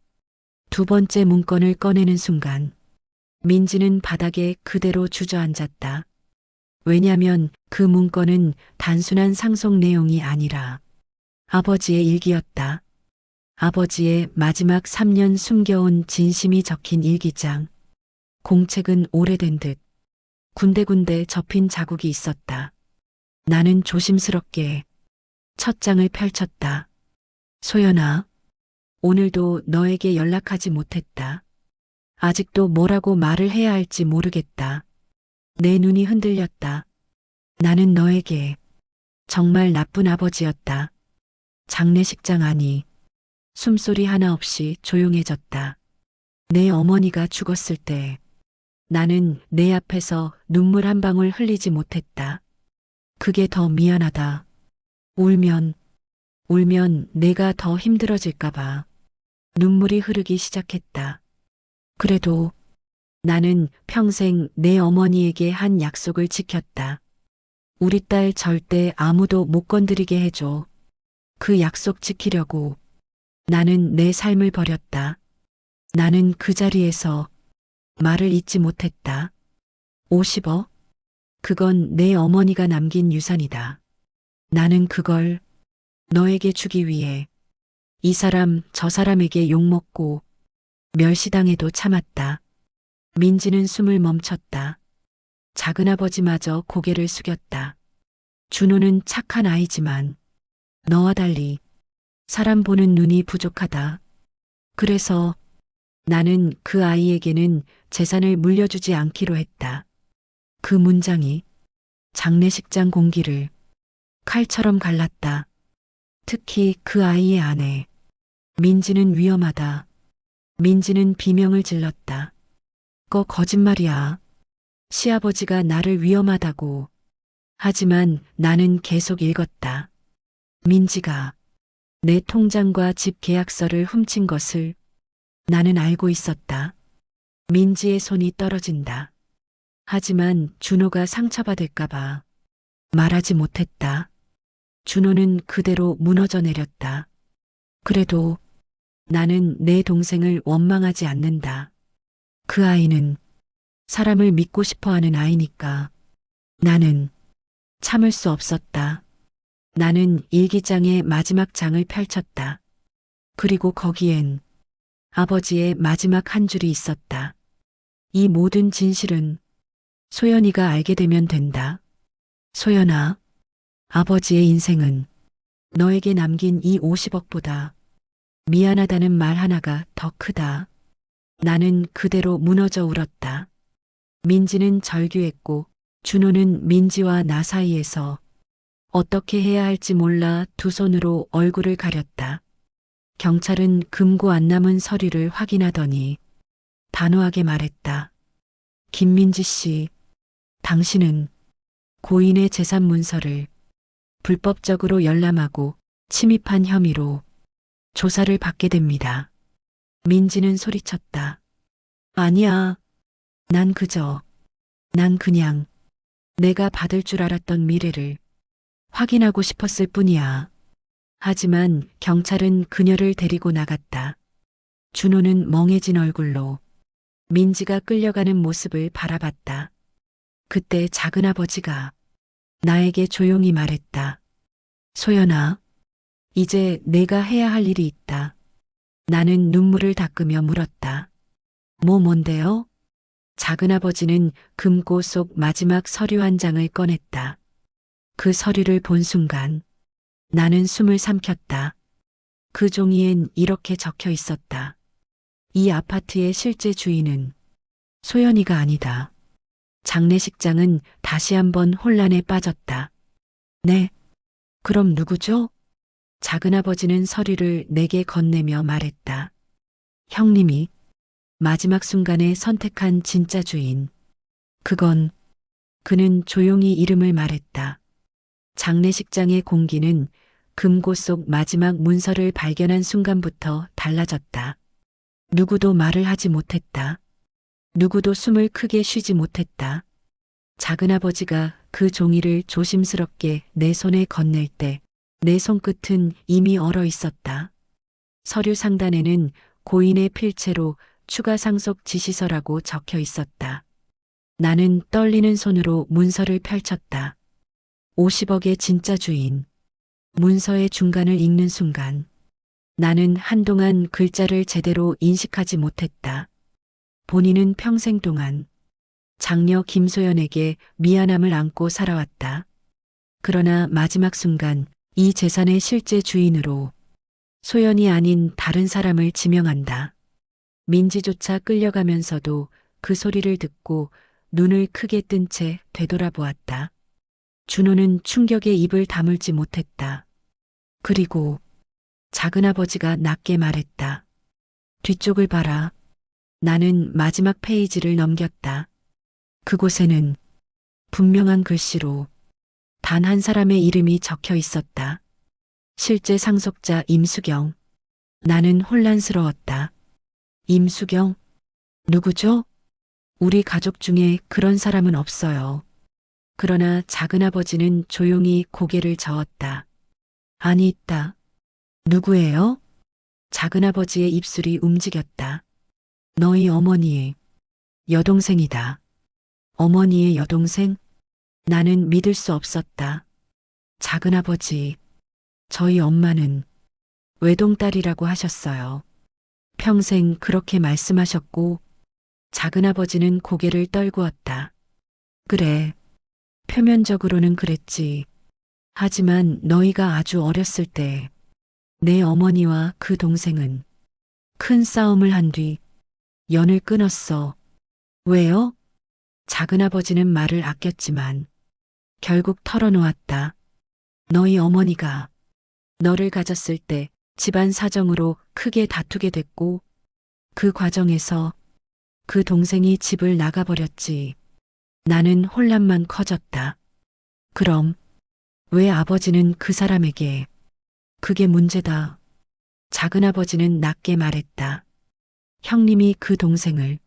두 번째 문건을 꺼내는 순간 민지는 바닥에 그대로 주저앉았다. 왜냐면 그 문건은 단순한 상속 내용이 아니라 아버지의 일기였다. 아버지의 마지막 3년 숨겨온 진심이 적힌 일기장. 공책은 오래된 듯 군데군데 접힌 자국이 있었다. 나는 조심스럽게 첫 장을 펼쳤다. 소연아, 오늘도 너에게 연락하지 못했다. 아직도 뭐라고 말을 해야 할지 모르겠다. 내 눈이 흔들렸다. 나는 너에게 정말 나쁜 아버지였다. 장례식장 안이 숨소리 하나 없이 조용해졌다. 내 어머니가 죽었을 때 나는 내 앞에서 눈물 한 방울 흘리지 못했다. 그게 더 미안하다. 울면 내가 더 힘들어질까봐 눈물이 흐르기 시작했다. 그래도 나는 평생 내 어머니에게 한 약속을 지켰다. 우리 딸 절대 아무도 못 건드리게 해줘. 그 약속 지키려고 나는 내 삶을 버렸다. 나는 그 자리에서 말을 잇지 못했다. 50억? 그건 내 어머니가 남긴 유산이다. 나는 그걸 너에게 주기 위해 이 사람 저 사람에게 욕먹고 멸시당해도 참았다. 민지는 숨을 멈췄다. 작은아버지마저 고개를 숙였다. 준호는 착한 아이지만 너와 달리 사람 보는 눈이 부족하다. 그래서 나는 그 아이에게는 재산을 물려주지 않기로 했다. 그 문장이 장례식장 공기를 칼처럼 갈랐다. 특히 그 아이의 아내. 민지는 위험하다. 민지는 비명을 질렀다. 거짓말이야. 시아버지가 나를 위험하다고. 하지만 나는 계속 읽었다. 민지가 내 통장과 집 계약서를 훔친 것을 나는 알고 있었다. 민지의 손이 떨어진다. 하지만 준호가 상처받을까봐 말하지 못했다. 준호는 그대로 무너져 내렸다. 그래도 나는 내 동생을 원망하지 않는다. 그 아이는 사람을 믿고 싶어 하는 아이니까. 나는 참을 수 없었다. 나는 일기장의 마지막 장을 펼쳤다. 그리고 거기엔 아버지의 마지막 한 줄이 있었다. 이 모든 진실은 소연이가 알게 되면 된다. 소연아, 아버지의 인생은 너에게 남긴 이 50억보다 미안하다는 말 하나가 더 크다. 나는 그대로 무너져 울었다. 민지는 절규했고 준호는 민지와 나 사이에서 어떻게 해야 할지 몰라 두 손으로 얼굴을 가렸다. 경찰은 금고 안 남은 서류를 확인하더니 단호하게 말했다. 김민지 씨, 당신은 고인의 재산 문서를 불법적으로 열람하고 침입한 혐의로 조사를 받게 됩니다. 민지는 소리쳤다. 아니야. 난 그냥 내가 받을 줄 알았던 미래를 확인하고 싶었을 뿐이야. 하지만 경찰은 그녀를 데리고 나갔다. 준호는 멍해진 얼굴로 민지가 끌려가는 모습을 바라봤다. 그때 작은아버지가 나에게 조용히 말했다. 소연아, 이제 내가 해야 할 일이 있다. 나는 눈물을 닦으며 물었다. 뭔데요? 작은아버지는 금고 속 마지막 서류 한 장을 꺼냈다. 그 서류를 본 순간 나는 숨을 삼켰다. 그 종이엔 이렇게 적혀 있었다. 이 아파트의 실제 주인은 소연이가 아니다. 장례식장은 다시 한번 혼란에 빠졌다. 네, 그럼 누구죠? 작은아버지는 서류를 내게 건네며 말했다. 형님이 마지막 순간에 선택한 진짜 주인. 그는 조용히 이름을 말했다. 장례식장의 공기는 금고 속 마지막 문서를 발견한 순간부터 달라졌다. 누구도 말을 하지 못했다. 누구도 숨을 크게 쉬지 못했다. 작은아버지가 그 종이를 조심스럽게 내 손에 건넬 때 내 손끝은 이미 얼어 있었다. 서류 상단에는 고인의 필체로 추가 상속 지시서라고 적혀 있었다. 나는 떨리는 손으로 문서를 펼쳤다. 50억의 진짜 주인. 문서의 중간을 읽는 순간 나는 한동안 글자를 제대로 인식하지 못했다. 본인은 평생 동안 장녀 김소연에게 미안함을 안고 살아왔다. 그러나 마지막 순간 이 재산의 실제 주인으로 소연이 아닌 다른 사람을 지명한다. 민지조차 끌려가면서도 그 소리를 듣고 눈을 크게 뜬 채 되돌아보았다. 준호는 충격에 입을 다물지 못했다. 그리고 작은아버지가 낮게 말했다. 뒤쪽을 봐라. 나는 마지막 페이지를 넘겼다. 그곳에는 분명한 글씨로 단 한 사람의 이름이 적혀 있었다. 실제 상속자 임수경. 나는 혼란스러웠다. 임수경? 누구죠? 우리 가족 중에 그런 사람은 없어요. 그러나 작은아버지는 조용히 고개를 저었다. 아니, 있다. 누구예요? 작은아버지의 입술이 움직였다. 너희 어머니의 여동생이다. 어머니의 여동생? 나는 믿을 수 없었다. 작은아버지, 저희 엄마는 외동딸이라고 하셨어요. 평생 그렇게 말씀하셨고, 작은아버지는 고개를 떨구었다. 그래, 표면적으로는 그랬지. 하지만 너희가 아주 어렸을 때, 내 어머니와 그 동생은 큰 싸움을 한 뒤 연을 끊었어. 왜요? 작은아버지는 말을 아꼈지만 결국 털어놓았다. 너희 어머니가 너를 가졌을 때 집안 사정으로 크게 다투게 됐고 그 과정에서 그 동생이 집을 나가버렸지. 나는 혼란만 커졌다. 그럼 왜 아버지는 그 사람에게 그게 문제다. 작은아버지는 낮게 말했다. 형님이 그 동생을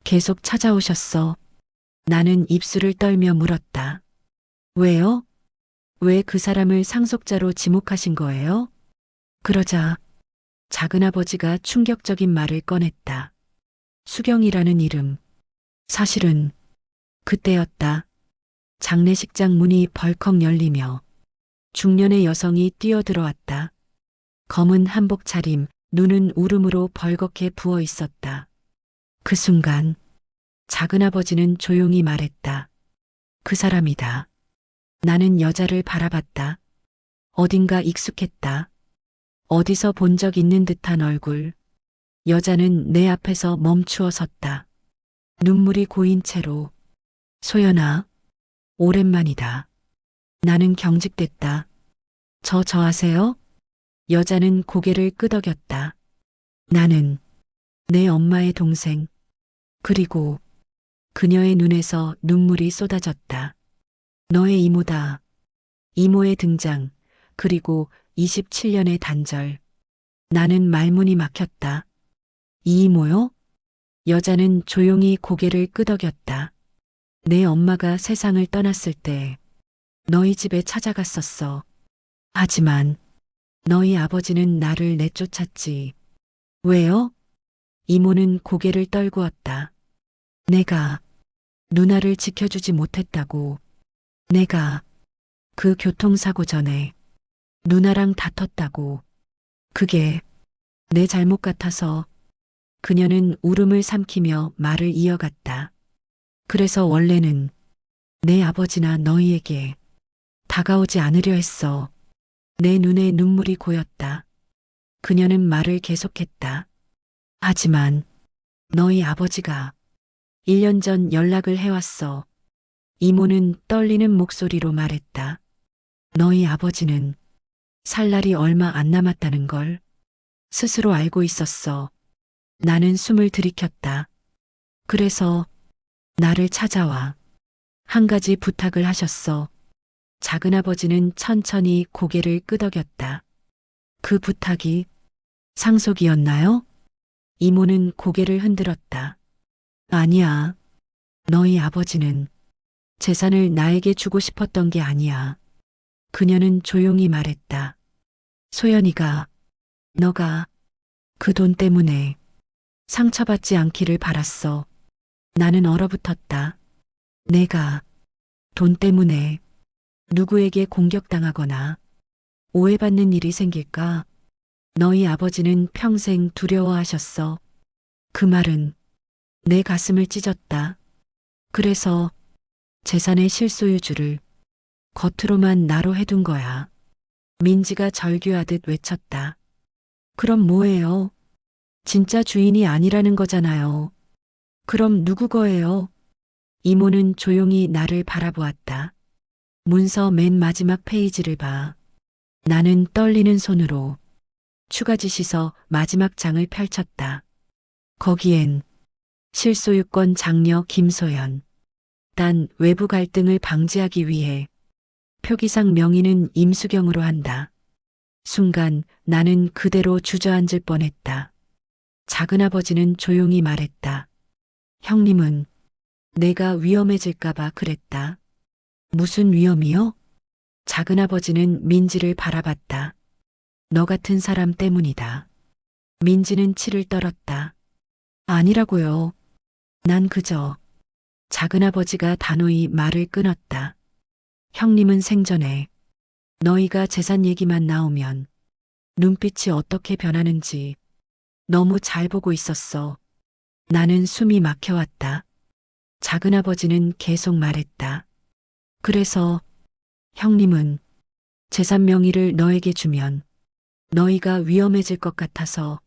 계속 찾아오셨어. 나는 입술을 떨며 물었다. 왜요? 왜 그 사람을 상속자로 지목하신 거예요? 그러자 작은아버지가 충격적인 말을 꺼냈다. 수경이라는 이름. 사실은 그때였다. 장례식장 문이 벌컥 열리며 중년의 여성이 뛰어들어왔다. 검은 한복 차림, 눈은 울음으로 벌겋게 부어 있었다. 그 순간 작은아버지는 조용히 말했다. 그 사람이다. 나는 여자를 바라봤다. 어딘가 익숙했다. 어디서 본 적 있는 듯한 얼굴. 여자는 내 앞에서 멈추어 섰다. 눈물이 고인 채로. 소연아, 오랜만이다. 나는 경직됐다. 저 아세요? 여자는 고개를 끄덕였다. 나는 내 엄마의 동생. 그리고 그녀의 눈에서 눈물이 쏟아졌다. 너의 이모다. 이모의 등장, 그리고 27년의 단절. 나는 말문이 막혔다. 이 이모요? 여자는 조용히 고개를 끄덕였다. 내 엄마가 세상을 떠났을 때 너희 집에 찾아갔었어. 하지만 너희 아버지는 나를 내쫓았지. 왜요? 이모는 고개를 떨구었다. 내가 누나를 지켜주지 못했다고. 내가 그 교통사고 전에 누나랑 다퉜다고. 그게 내 잘못 같아서. 그녀는 울음을 삼키며 말을 이어갔다. 그래서 원래는 내 아버지나 너희에게 다가오지 않으려 했어. 내 눈에 눈물이 고였다. 그녀는 말을 계속했다. 하지만 너희 아버지가 1년 전 연락을 해왔어. 이모는 떨리는 목소리로 말했다. 너희 아버지는 살 날이 얼마 안 남았다는 걸 스스로 알고 있었어. 나는 숨을 들이켰다. 그래서 나를 찾아와 한 가지 부탁을 하셨어. 작은아버지는 천천히 고개를 끄덕였다. 그 부탁이 상속이었나요? 이모는 고개를 흔들었다. 아니야. 너희 아버지는 재산을 나에게 주고 싶었던 게 아니야. 그녀는 조용히 말했다. 소연이가, 너가 그 돈 때문에 상처받지 않기를 바랐어. 나는 얼어붙었다. 내가 돈 때문에 누구에게 공격당하거나 오해받는 일이 생길까? 너희 아버지는 평생 두려워하셨어. 그 말은 내 가슴을 찢었다. 그래서 재산의 실소유주를 겉으로만 나로 해둔 거야. 민지가 절규하듯 외쳤다. 그럼 뭐예요? 진짜 주인이 아니라는 거잖아요. 그럼 누구 거예요? 이모는 조용히 나를 바라보았다. 문서 맨 마지막 페이지를 봐. 나는 떨리는 손으로 추가지시서 마지막 장을 펼쳤다. 거기엔 실소유권 장녀 김소연. 단 외부 갈등을 방지하기 위해 표기상 명의는 임수경으로 한다. 순간 나는 그대로 주저앉을 뻔했다. 작은아버지는 조용히 말했다. 형님은 내가 위험해질까봐 그랬다. 무슨 위험이요? 작은아버지는 민지를 바라봤다. 너 같은 사람 때문이다. 민지는 치를 떨었다. 아니라고요. 난 그저. 작은아버지가 단호히 말을 끊었다. 형님은 생전에 너희가 재산 얘기만 나오면 눈빛이 어떻게 변하는지 너무 잘 보고 있었어. 나는 숨이 막혀왔다. 작은아버지는 계속 말했다. 그래서 형님은 재산 명의를 너에게 주면 너희가 위험해질 것 같아서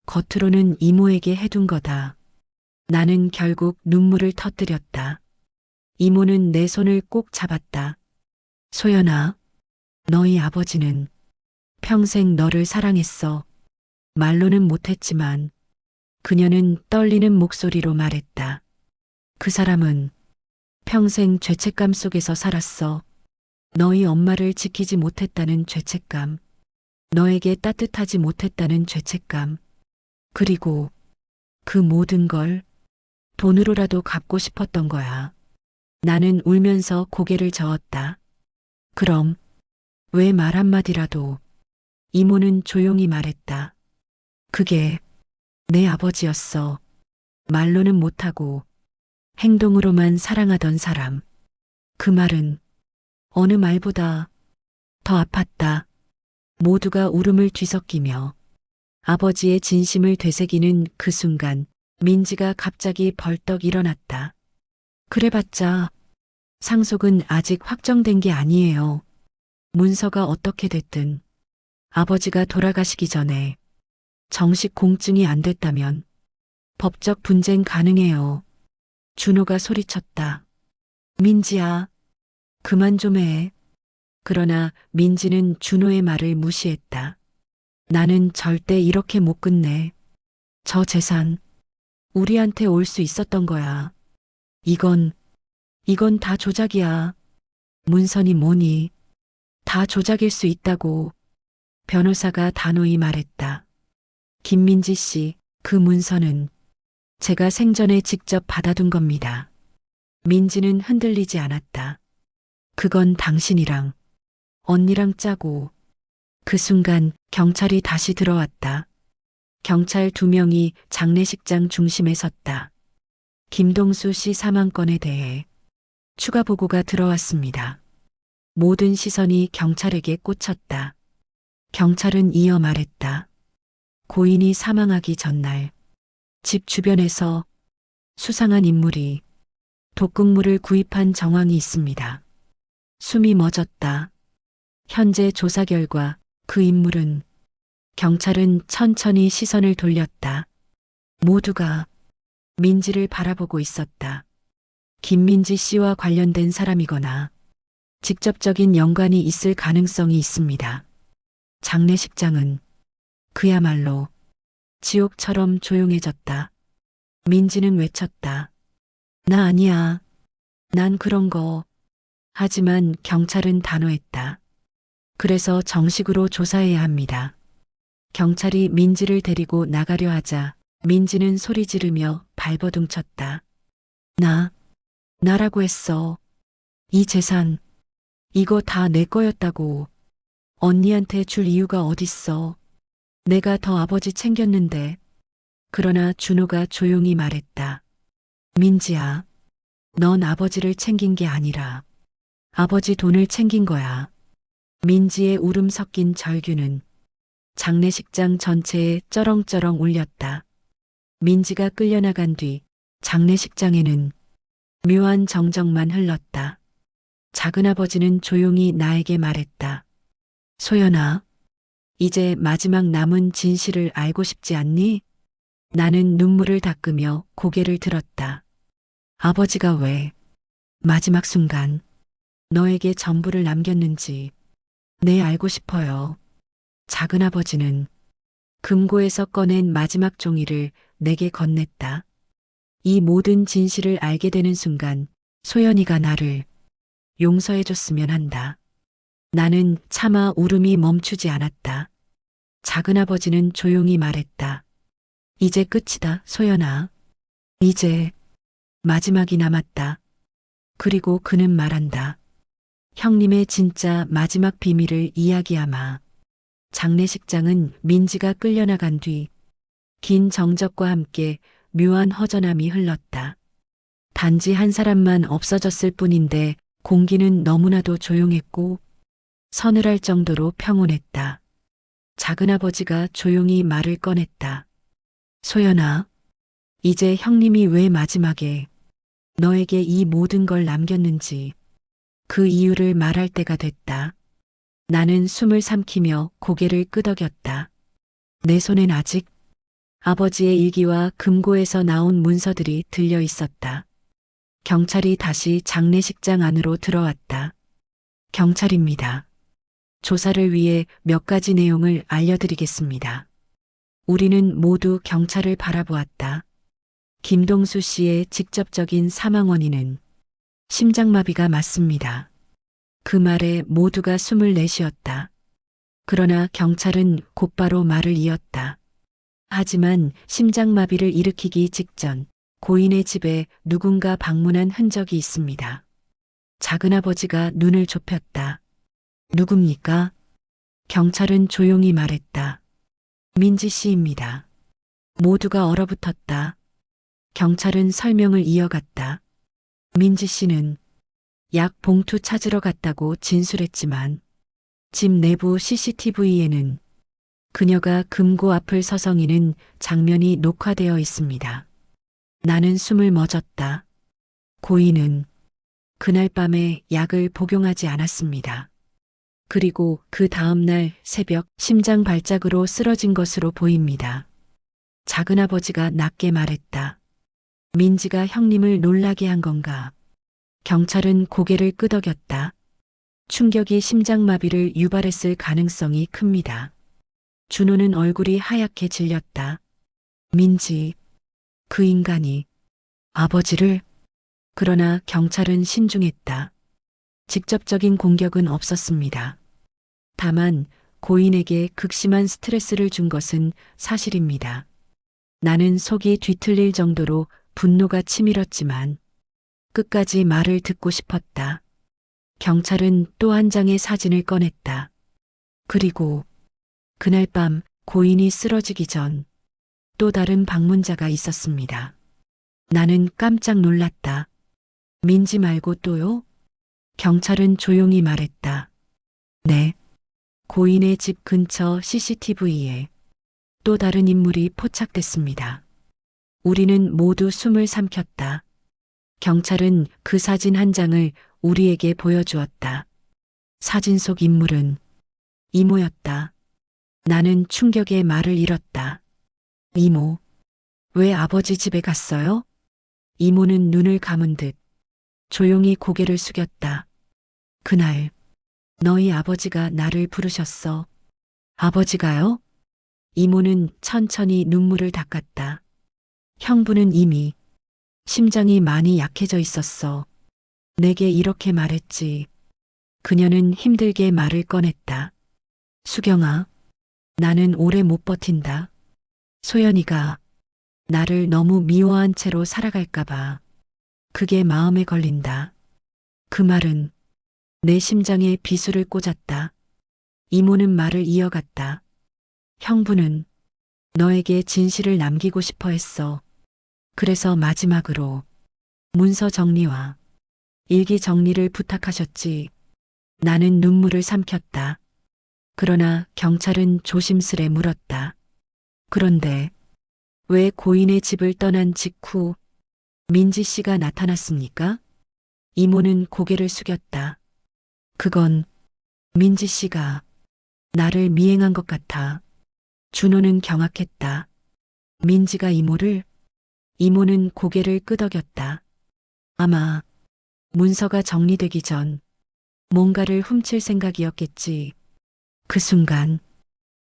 겉으로는 이모에게 해둔 거다. 나는 결국 눈물을 터뜨렸다. 이모는 내 손을 꼭 잡았다. 소연아, 너희 아버지는 평생 너를 사랑했어. 말로는 못했지만 그녀는 떨리는 목소리로 말했다. 그 사람은 평생 죄책감 속에서 살았어. 너희 엄마를 지키지 못했다는 죄책감. 너에게 따뜻하지 못했다는 죄책감. 그리고 그 모든 걸 돈으로라도 갚고 싶었던 거야. 나는 울면서 고개를 저었다. 그럼 왜 말 한마디라도? 이모는 조용히 말했다. 그게 내 아버지였어. 말로는 못하고 행동으로만 사랑하던 사람. 그 말은 어느 말보다 더 아팠다. 모두가 울음을 뒤섞이며 아버지의 진심을 되새기는 그 순간 민지가 갑자기 벌떡 일어났다. 그래봤자 상속은 아직 확정된 게 아니에요. 문서가 어떻게 됐든 아버지가 돌아가시기 전에 정식 공증이 안 됐다면 법적 분쟁 가능해요. 준호가 소리쳤다. 민지야, 그만 좀 해. 그러나 민지는 준호의 말을 무시했다. 나는 절대 이렇게 못 끝내. 저 재산 우리한테 올 수 있었던 거야. 이건 다 조작이야. 문선이 뭐니? 다 조작일 수 있다고 변호사가 단호히 말했다. 김민지 씨, 그 문서는 제가 생전에 직접 받아둔 겁니다. 민지는 흔들리지 않았다. 그건 당신이랑 언니랑 짜고. 그 순간 경찰이 다시 들어왔다. 경찰 2명이 장례식장 중심에 섰다. 김동수 씨 사망건에 대해 추가 보고가 들어왔습니다. 모든 시선이 경찰에게 꽂혔다. 경찰은 이어 말했다. 고인이 사망하기 전날 집 주변에서 수상한 인물이 독극물을 구입한 정황이 있습니다. 숨이 멎었다. 현재 조사 결과 그 인물은 경찰은 천천히 시선을 돌렸다. 모두가 민지를 바라보고 있었다. 김민지 씨와 관련된 사람이거나 직접적인 연관이 있을 가능성이 있습니다. 장례식장은 그야말로 지옥처럼 조용해졌다. 민지는 외쳤다. 나 아니야. 난 그런 거. 하지만 경찰은 단호했다. 그래서 정식으로 조사해야 합니다. 경찰이 민지를 데리고 나가려 하자 민지는 소리 지르며 발버둥 쳤다. 나라고 했어. 이 재산, 이거 다 내 거였다고. 언니한테 줄 이유가 어딨어. 내가 더 아버지 챙겼는데. 그러나 준호가 조용히 말했다. 민지야, 넌 아버지를 챙긴 게 아니라 아버지 돈을 챙긴 거야. 민지의 울음 섞인 절규는 장례식장 전체에 쩌렁쩌렁 울렸다. 민지가 끌려나간 뒤 장례식장에는 묘한 정적만 흘렀다. 작은아버지는 조용히 나에게 말했다. 소연아, 이제 마지막 남은 진실을 알고 싶지 않니? 나는 눈물을 닦으며 고개를 들었다. 아버지가 왜 마지막 순간 너에게 전부를 남겼는지 네 알고 싶어요. 작은아버지는 금고에서 꺼낸 마지막 종이를 내게 건넸다. 이 모든 진실을 알게 되는 순간 소연이가 나를 용서해줬으면 한다. 나는 차마 울음이 멈추지 않았다. 작은아버지는 조용히 말했다. 이제 끝이다, 소연아. 이제 마지막이 남았다. 그리고 그는 말한다. 형님의 진짜 마지막 비밀을 이야기하마. 장례식장은 민지가 끌려나간 뒤 긴 정적과 함께 묘한 허전함이 흘렀다. 단지 한 사람만 없어졌을 뿐인데 공기는 너무나도 조용했고 서늘할 정도로 평온했다. 작은아버지가 조용히 말을 꺼냈다. 소연아, 이제 형님이 왜 마지막에 너에게 이 모든 걸 남겼는지 그 이유를 말할 때가 됐다. 나는 숨을 삼키며 고개를 끄덕였다. 내 손엔 아직 아버지의 일기와 금고에서 나온 문서들이 들려 있었다. 경찰이 다시 장례식장 안으로 들어왔다. 경찰입니다. 조사를 위해 몇 가지 내용을 알려드리겠습니다. 우리는 모두 경찰을 바라보았다. 김동수 씨의 직접적인 사망 원인은 심장마비가 맞습니다. 그 말에 모두가 숨을 내쉬었다. 그러나 경찰은 곧바로 말을 이었다. 하지만 심장마비를 일으키기 직전 고인의 집에 누군가 방문한 흔적이 있습니다. 작은아버지가 눈을 좁혔다. 누굽니까? 경찰은 조용히 말했다. 민지 씨입니다. 모두가 얼어붙었다. 경찰은 설명을 이어갔다. 민지 씨는 약 봉투 찾으러 갔다고 진술했지만 집 내부 CCTV에는 그녀가 금고 앞을 서성이는 장면이 녹화되어 있습니다. 나는 숨을 멎었다. 고인은 그날 밤에 약을 복용하지 않았습니다. 그리고 그 다음날 새벽 심장 발작으로 쓰러진 것으로 보입니다. 작은아버지가 낮게 말했다. 민지가 형님을 놀라게 한 건가? 경찰은 고개를 끄덕였다. 충격이 심장마비를 유발했을 가능성이 큽니다. 준호는 얼굴이 하얗게 질렸다. 민지, 그 인간이 아버지를. 그러나 경찰은 신중했다. 직접적인 공격은 없었습니다. 다만 고인에게 극심한 스트레스를 준 것은 사실입니다. 나는 속이 뒤틀릴 정도로 분노가 치밀었지만 끝까지 말을 듣고 싶었다. 경찰은 또 한 장의 사진을 꺼냈다. 그리고 그날 밤 고인이 쓰러지기 전 또 다른 방문자가 있었습니다. 나는 깜짝 놀랐다. 민지 말고 또요? 경찰은 조용히 말했다. 네. 고인의 집 근처 CCTV에 또 다른 인물이 포착됐습니다. 우리는 모두 숨을 삼켰다. 경찰은 그 사진 한 장을 우리에게 보여주었다. 사진 속 인물은 이모였다. 나는 충격에 말을 잃었다. 이모, 왜 아버지 집에 갔어요? 이모는 눈을 감은 듯 조용히 고개를 숙였다. 그날 너희 아버지가 나를 부르셨어. 아버지가요? 이모는 천천히 눈물을 닦았다. 형부는 이미 심장이 많이 약해져 있었어. 내게 이렇게 말했지. 그녀는 힘들게 말을 꺼냈다. 수경아, 나는 오래 못 버틴다. 소연이가 나를 너무 미워한 채로 살아갈까봐 그게 마음에 걸린다. 그 말은 내 심장에 비수를 꽂았다. 이모는 말을 이어갔다. 형부는 너에게 진실을 남기고 싶어 했어. 그래서 마지막으로 문서 정리와 일기 정리를 부탁하셨지. 나는 눈물을 삼켰다. 그러나 경찰은 조심스레 물었다. 그런데 왜 고인의 집을 떠난 직후 민지 씨가 나타났습니까? 이모는 고개를 숙였다. 그건 민지 씨가 나를 미행한 것 같아. 준호는 경악했다. 민지가 이모는 고개를 끄덕였다. 아마 문서가 정리되기 전 뭔가를 훔칠 생각이었겠지. 그 순간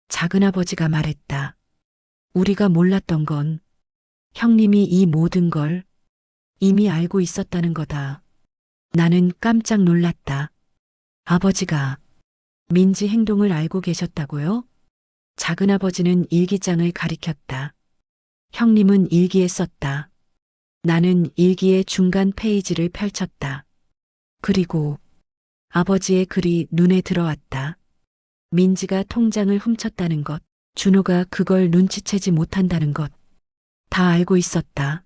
작은아버지가 말했다. 우리가 몰랐던 건 형님이 이 모든 걸 이미 알고 있었다는 거다. 나는 깜짝 놀랐다. 아버지가 민지 행동을 알고 계셨다고요? 작은아버지는 일기장을 가리켰다. 형님은 일기에 썼다. 나는 일기의 중간 페이지를 펼쳤다. 그리고 아버지의 글이 눈에 들어왔다. 민지가 통장을 훔쳤다는 것, 준호가 그걸 눈치채지 못한다는 것, 다 알고 있었다.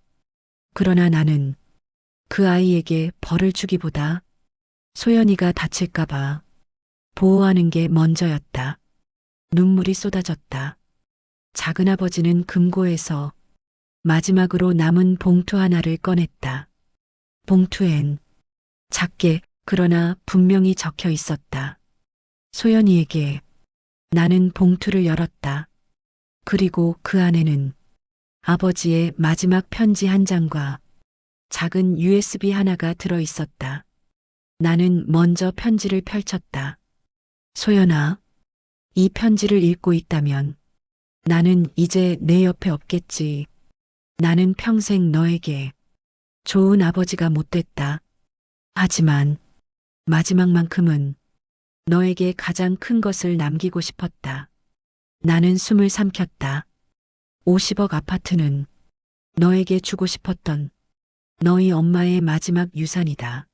그러나 나는 그 아이에게 벌을 주기보다 소연이가 다칠까봐 보호하는 게 먼저였다. 눈물이 쏟아졌다. 작은아버지는 금고에서 마지막으로 남은 봉투 하나를 꺼냈다. 봉투엔 작게 그러나 분명히 적혀 있었다. 소연이에게. 나는 봉투를 열었다. 그리고 그 안에는 아버지의 마지막 편지 한 장과 작은 USB 하나가 들어 있었다. 나는 먼저 편지를 펼쳤다. 소연아, 이 편지를 읽고 있다면 나는 이제 내 옆에 없겠지. 나는 평생 너에게 좋은 아버지가 못 됐다. 하지만 마지막만큼은 너에게 가장 큰 것을 남기고 싶었다. 나는 숨을 삼켰다. 50억 아파트는 너에게 주고 싶었던 너희 엄마의 마지막 유산이다.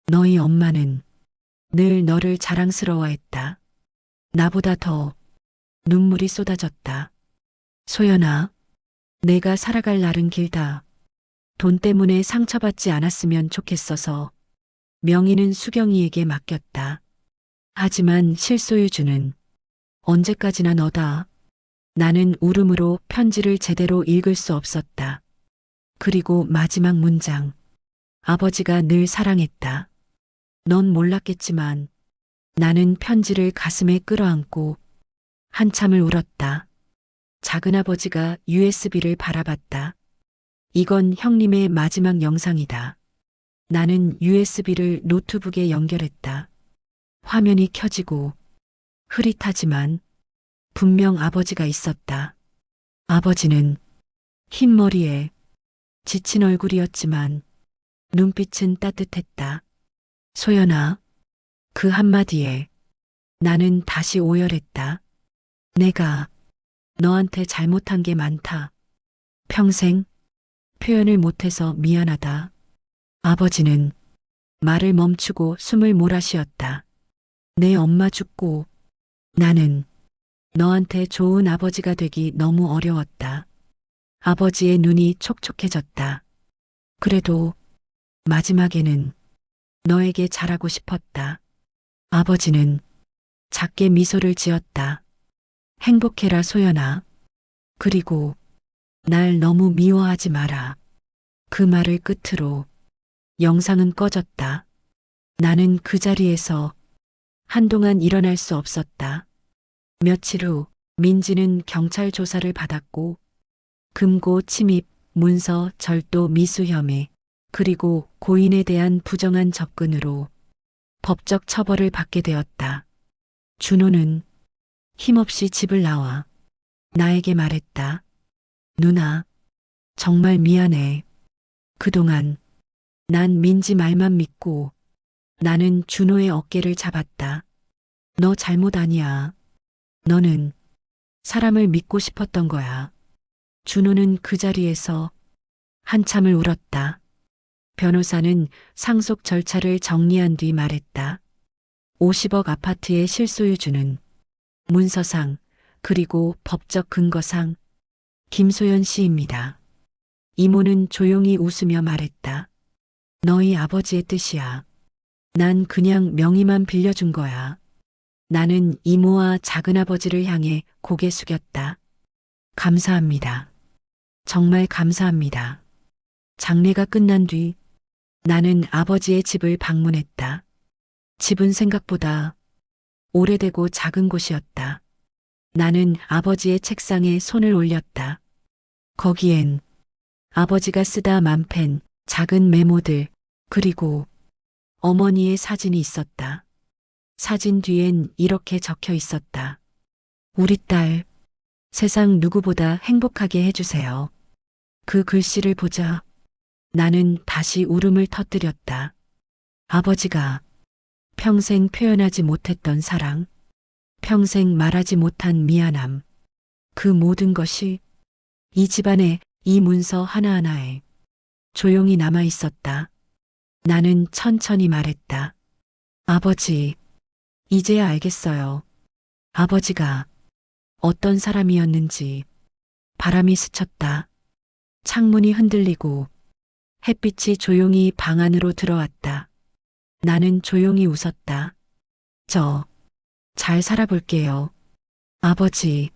너희 엄마는 늘 너를 자랑스러워했다. 나보다 더. 눈물이 쏟아졌다. 소연아, 내가 살아갈 날은 길다. 돈 때문에 상처받지 않았으면 좋겠어서 명의는 수경이에게 맡겼다. 하지만 실소유주는 언제까지나 너다. 나는 울음으로 편지를 제대로 읽을 수 없었다. 그리고 마지막 문장. 아버지가 늘 사랑했다. 넌 몰랐겠지만 나는 편지를 가슴에 끌어안고 한참을 울었다. 작은아버지가 USB를 바라봤다. 이건 형님의 마지막 영상이다. 나는 USB를 노트북에 연결했다. 화면이 켜지고 흐릿하지만 분명 아버지가 있었다. 아버지는 흰 머리에 지친 얼굴이었지만 눈빛은 따뜻했다. 소연아, 그 한마디에 나는 다시 오열했다. 내가 너한테 잘못한 게 많다. 평생 표현을 못해서 미안하다. 아버지는 말을 멈추고 숨을 몰아쉬었다. 내 엄마 죽고 나는 너한테 좋은 아버지가 되기 너무 어려웠다. 아버지의 눈이 촉촉해졌다. 그래도 마지막에는 너에게 잘하고 싶었다. 아버지는 작게 미소를 지었다. 행복해라 소연아. 그리고 날 너무 미워하지 마라. 그 말을 끝으로 영상은 꺼졌다. 나는 그 자리에서 한동안 일어날 수 없었다. 며칠 후 민지는 경찰 조사를 받았고 금고 침입, 문서, 절도, 미수 혐의, 그리고 고인에 대한 부정한 접근으로 법적 처벌을 받게 되었다. 준호는 힘없이 집을 나와 나에게 말했다. 누나, 정말 미안해. 그동안 난 민지 말만 믿고 나는 준호의 어깨를 잡았다. 너 잘못 아니야. 너는 사람을 믿고 싶었던 거야. 준호는 그 자리에서 한참을 울었다. 변호사는 상속 절차를 정리한 뒤 말했다. 50억 아파트의 실소유주는 문서상 그리고 법적 근거상 김소연 씨입니다. 이모는 조용히 웃으며 말했다. 너희 아버지의 뜻이야. 난 그냥 명의만 빌려준 거야. 나는 이모와 작은아버지를 향해 고개 숙였다. 감사합니다. 정말 감사합니다. 장례가 끝난 뒤 나는 아버지의 집을 방문했다. 집은 생각보다 오래되고 작은 곳이었다. 나는 아버지의 책상에 손을 올렸다. 거기엔 아버지가 쓰다 만 펜, 작은 메모들, 그리고 어머니의 사진이 있었다. 사진 뒤엔 이렇게 적혀 있었다. 우리 딸, 세상 누구보다 행복하게 해주세요. 그 글씨를 보자 나는 다시 울음을 터뜨렸다. 아버지가 평생 표현하지 못했던 사랑, 평생 말하지 못한 미안함, 그 모든 것이 이 집안의 이 문서 하나하나에 조용히 남아 있었다. 나는 천천히 말했다. 아버지, 이제야 알겠어요. 아버지가 어떤 사람이었는지. 바람이 스쳤다. 창문이 흔들리고 햇빛이 조용히 방 안으로 들어왔다. 나는 조용히 웃었다. 잘 살아볼게요. 아버지,